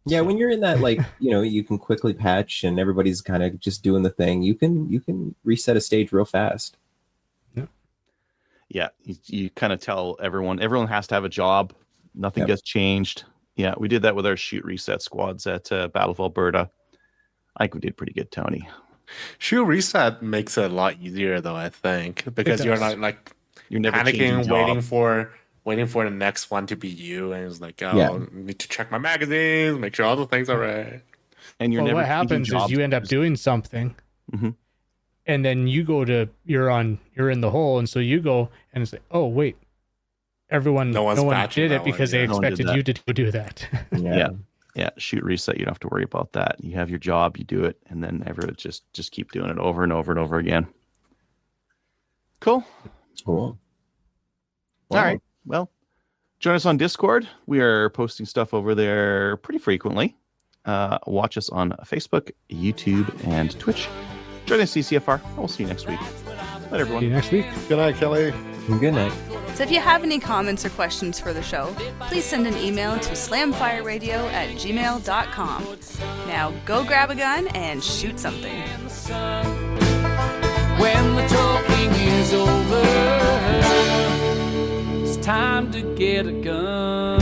E: Yeah, when you're in that, like, you can quickly patch and everybody's kind of just doing the thing. You can reset a stage real fast.
C: Yeah, you kind of tell everyone has to have a job. Nothing gets changed. Yeah, we did that with our shoot reset squads at Battle of Alberta. I think we did pretty good, Tony.
F: Shoot reset makes it a lot easier, though, I think, because you're not like
C: you're never
F: panicking, waiting for the next one to be you, and it's like, I need to check my magazines, make sure all the things are right.
C: And you're never.
D: What happens is you end up doing something, and then you're in the hole, and so you go and it's like, oh wait, no one did it because they expected you to do that.
C: Yeah, shoot reset. You don't have to worry about that. You have your job, you do it, and then everyone just keep doing it over and over and over again. Cool.
E: Wow.
C: All right. Well, join us on Discord. We are posting stuff over there pretty frequently. Watch us on Facebook, YouTube, and Twitch. Join us CCFR. We'll see you next week. Bye, everyone.
D: See you next week.
F: Good night, Kelly.
E: Good night.
A: So if you have any comments or questions for the show, please send an email to slamfireradio@gmail.com. Now go grab a gun and shoot something.
B: When the talking is over, it's time to get a gun.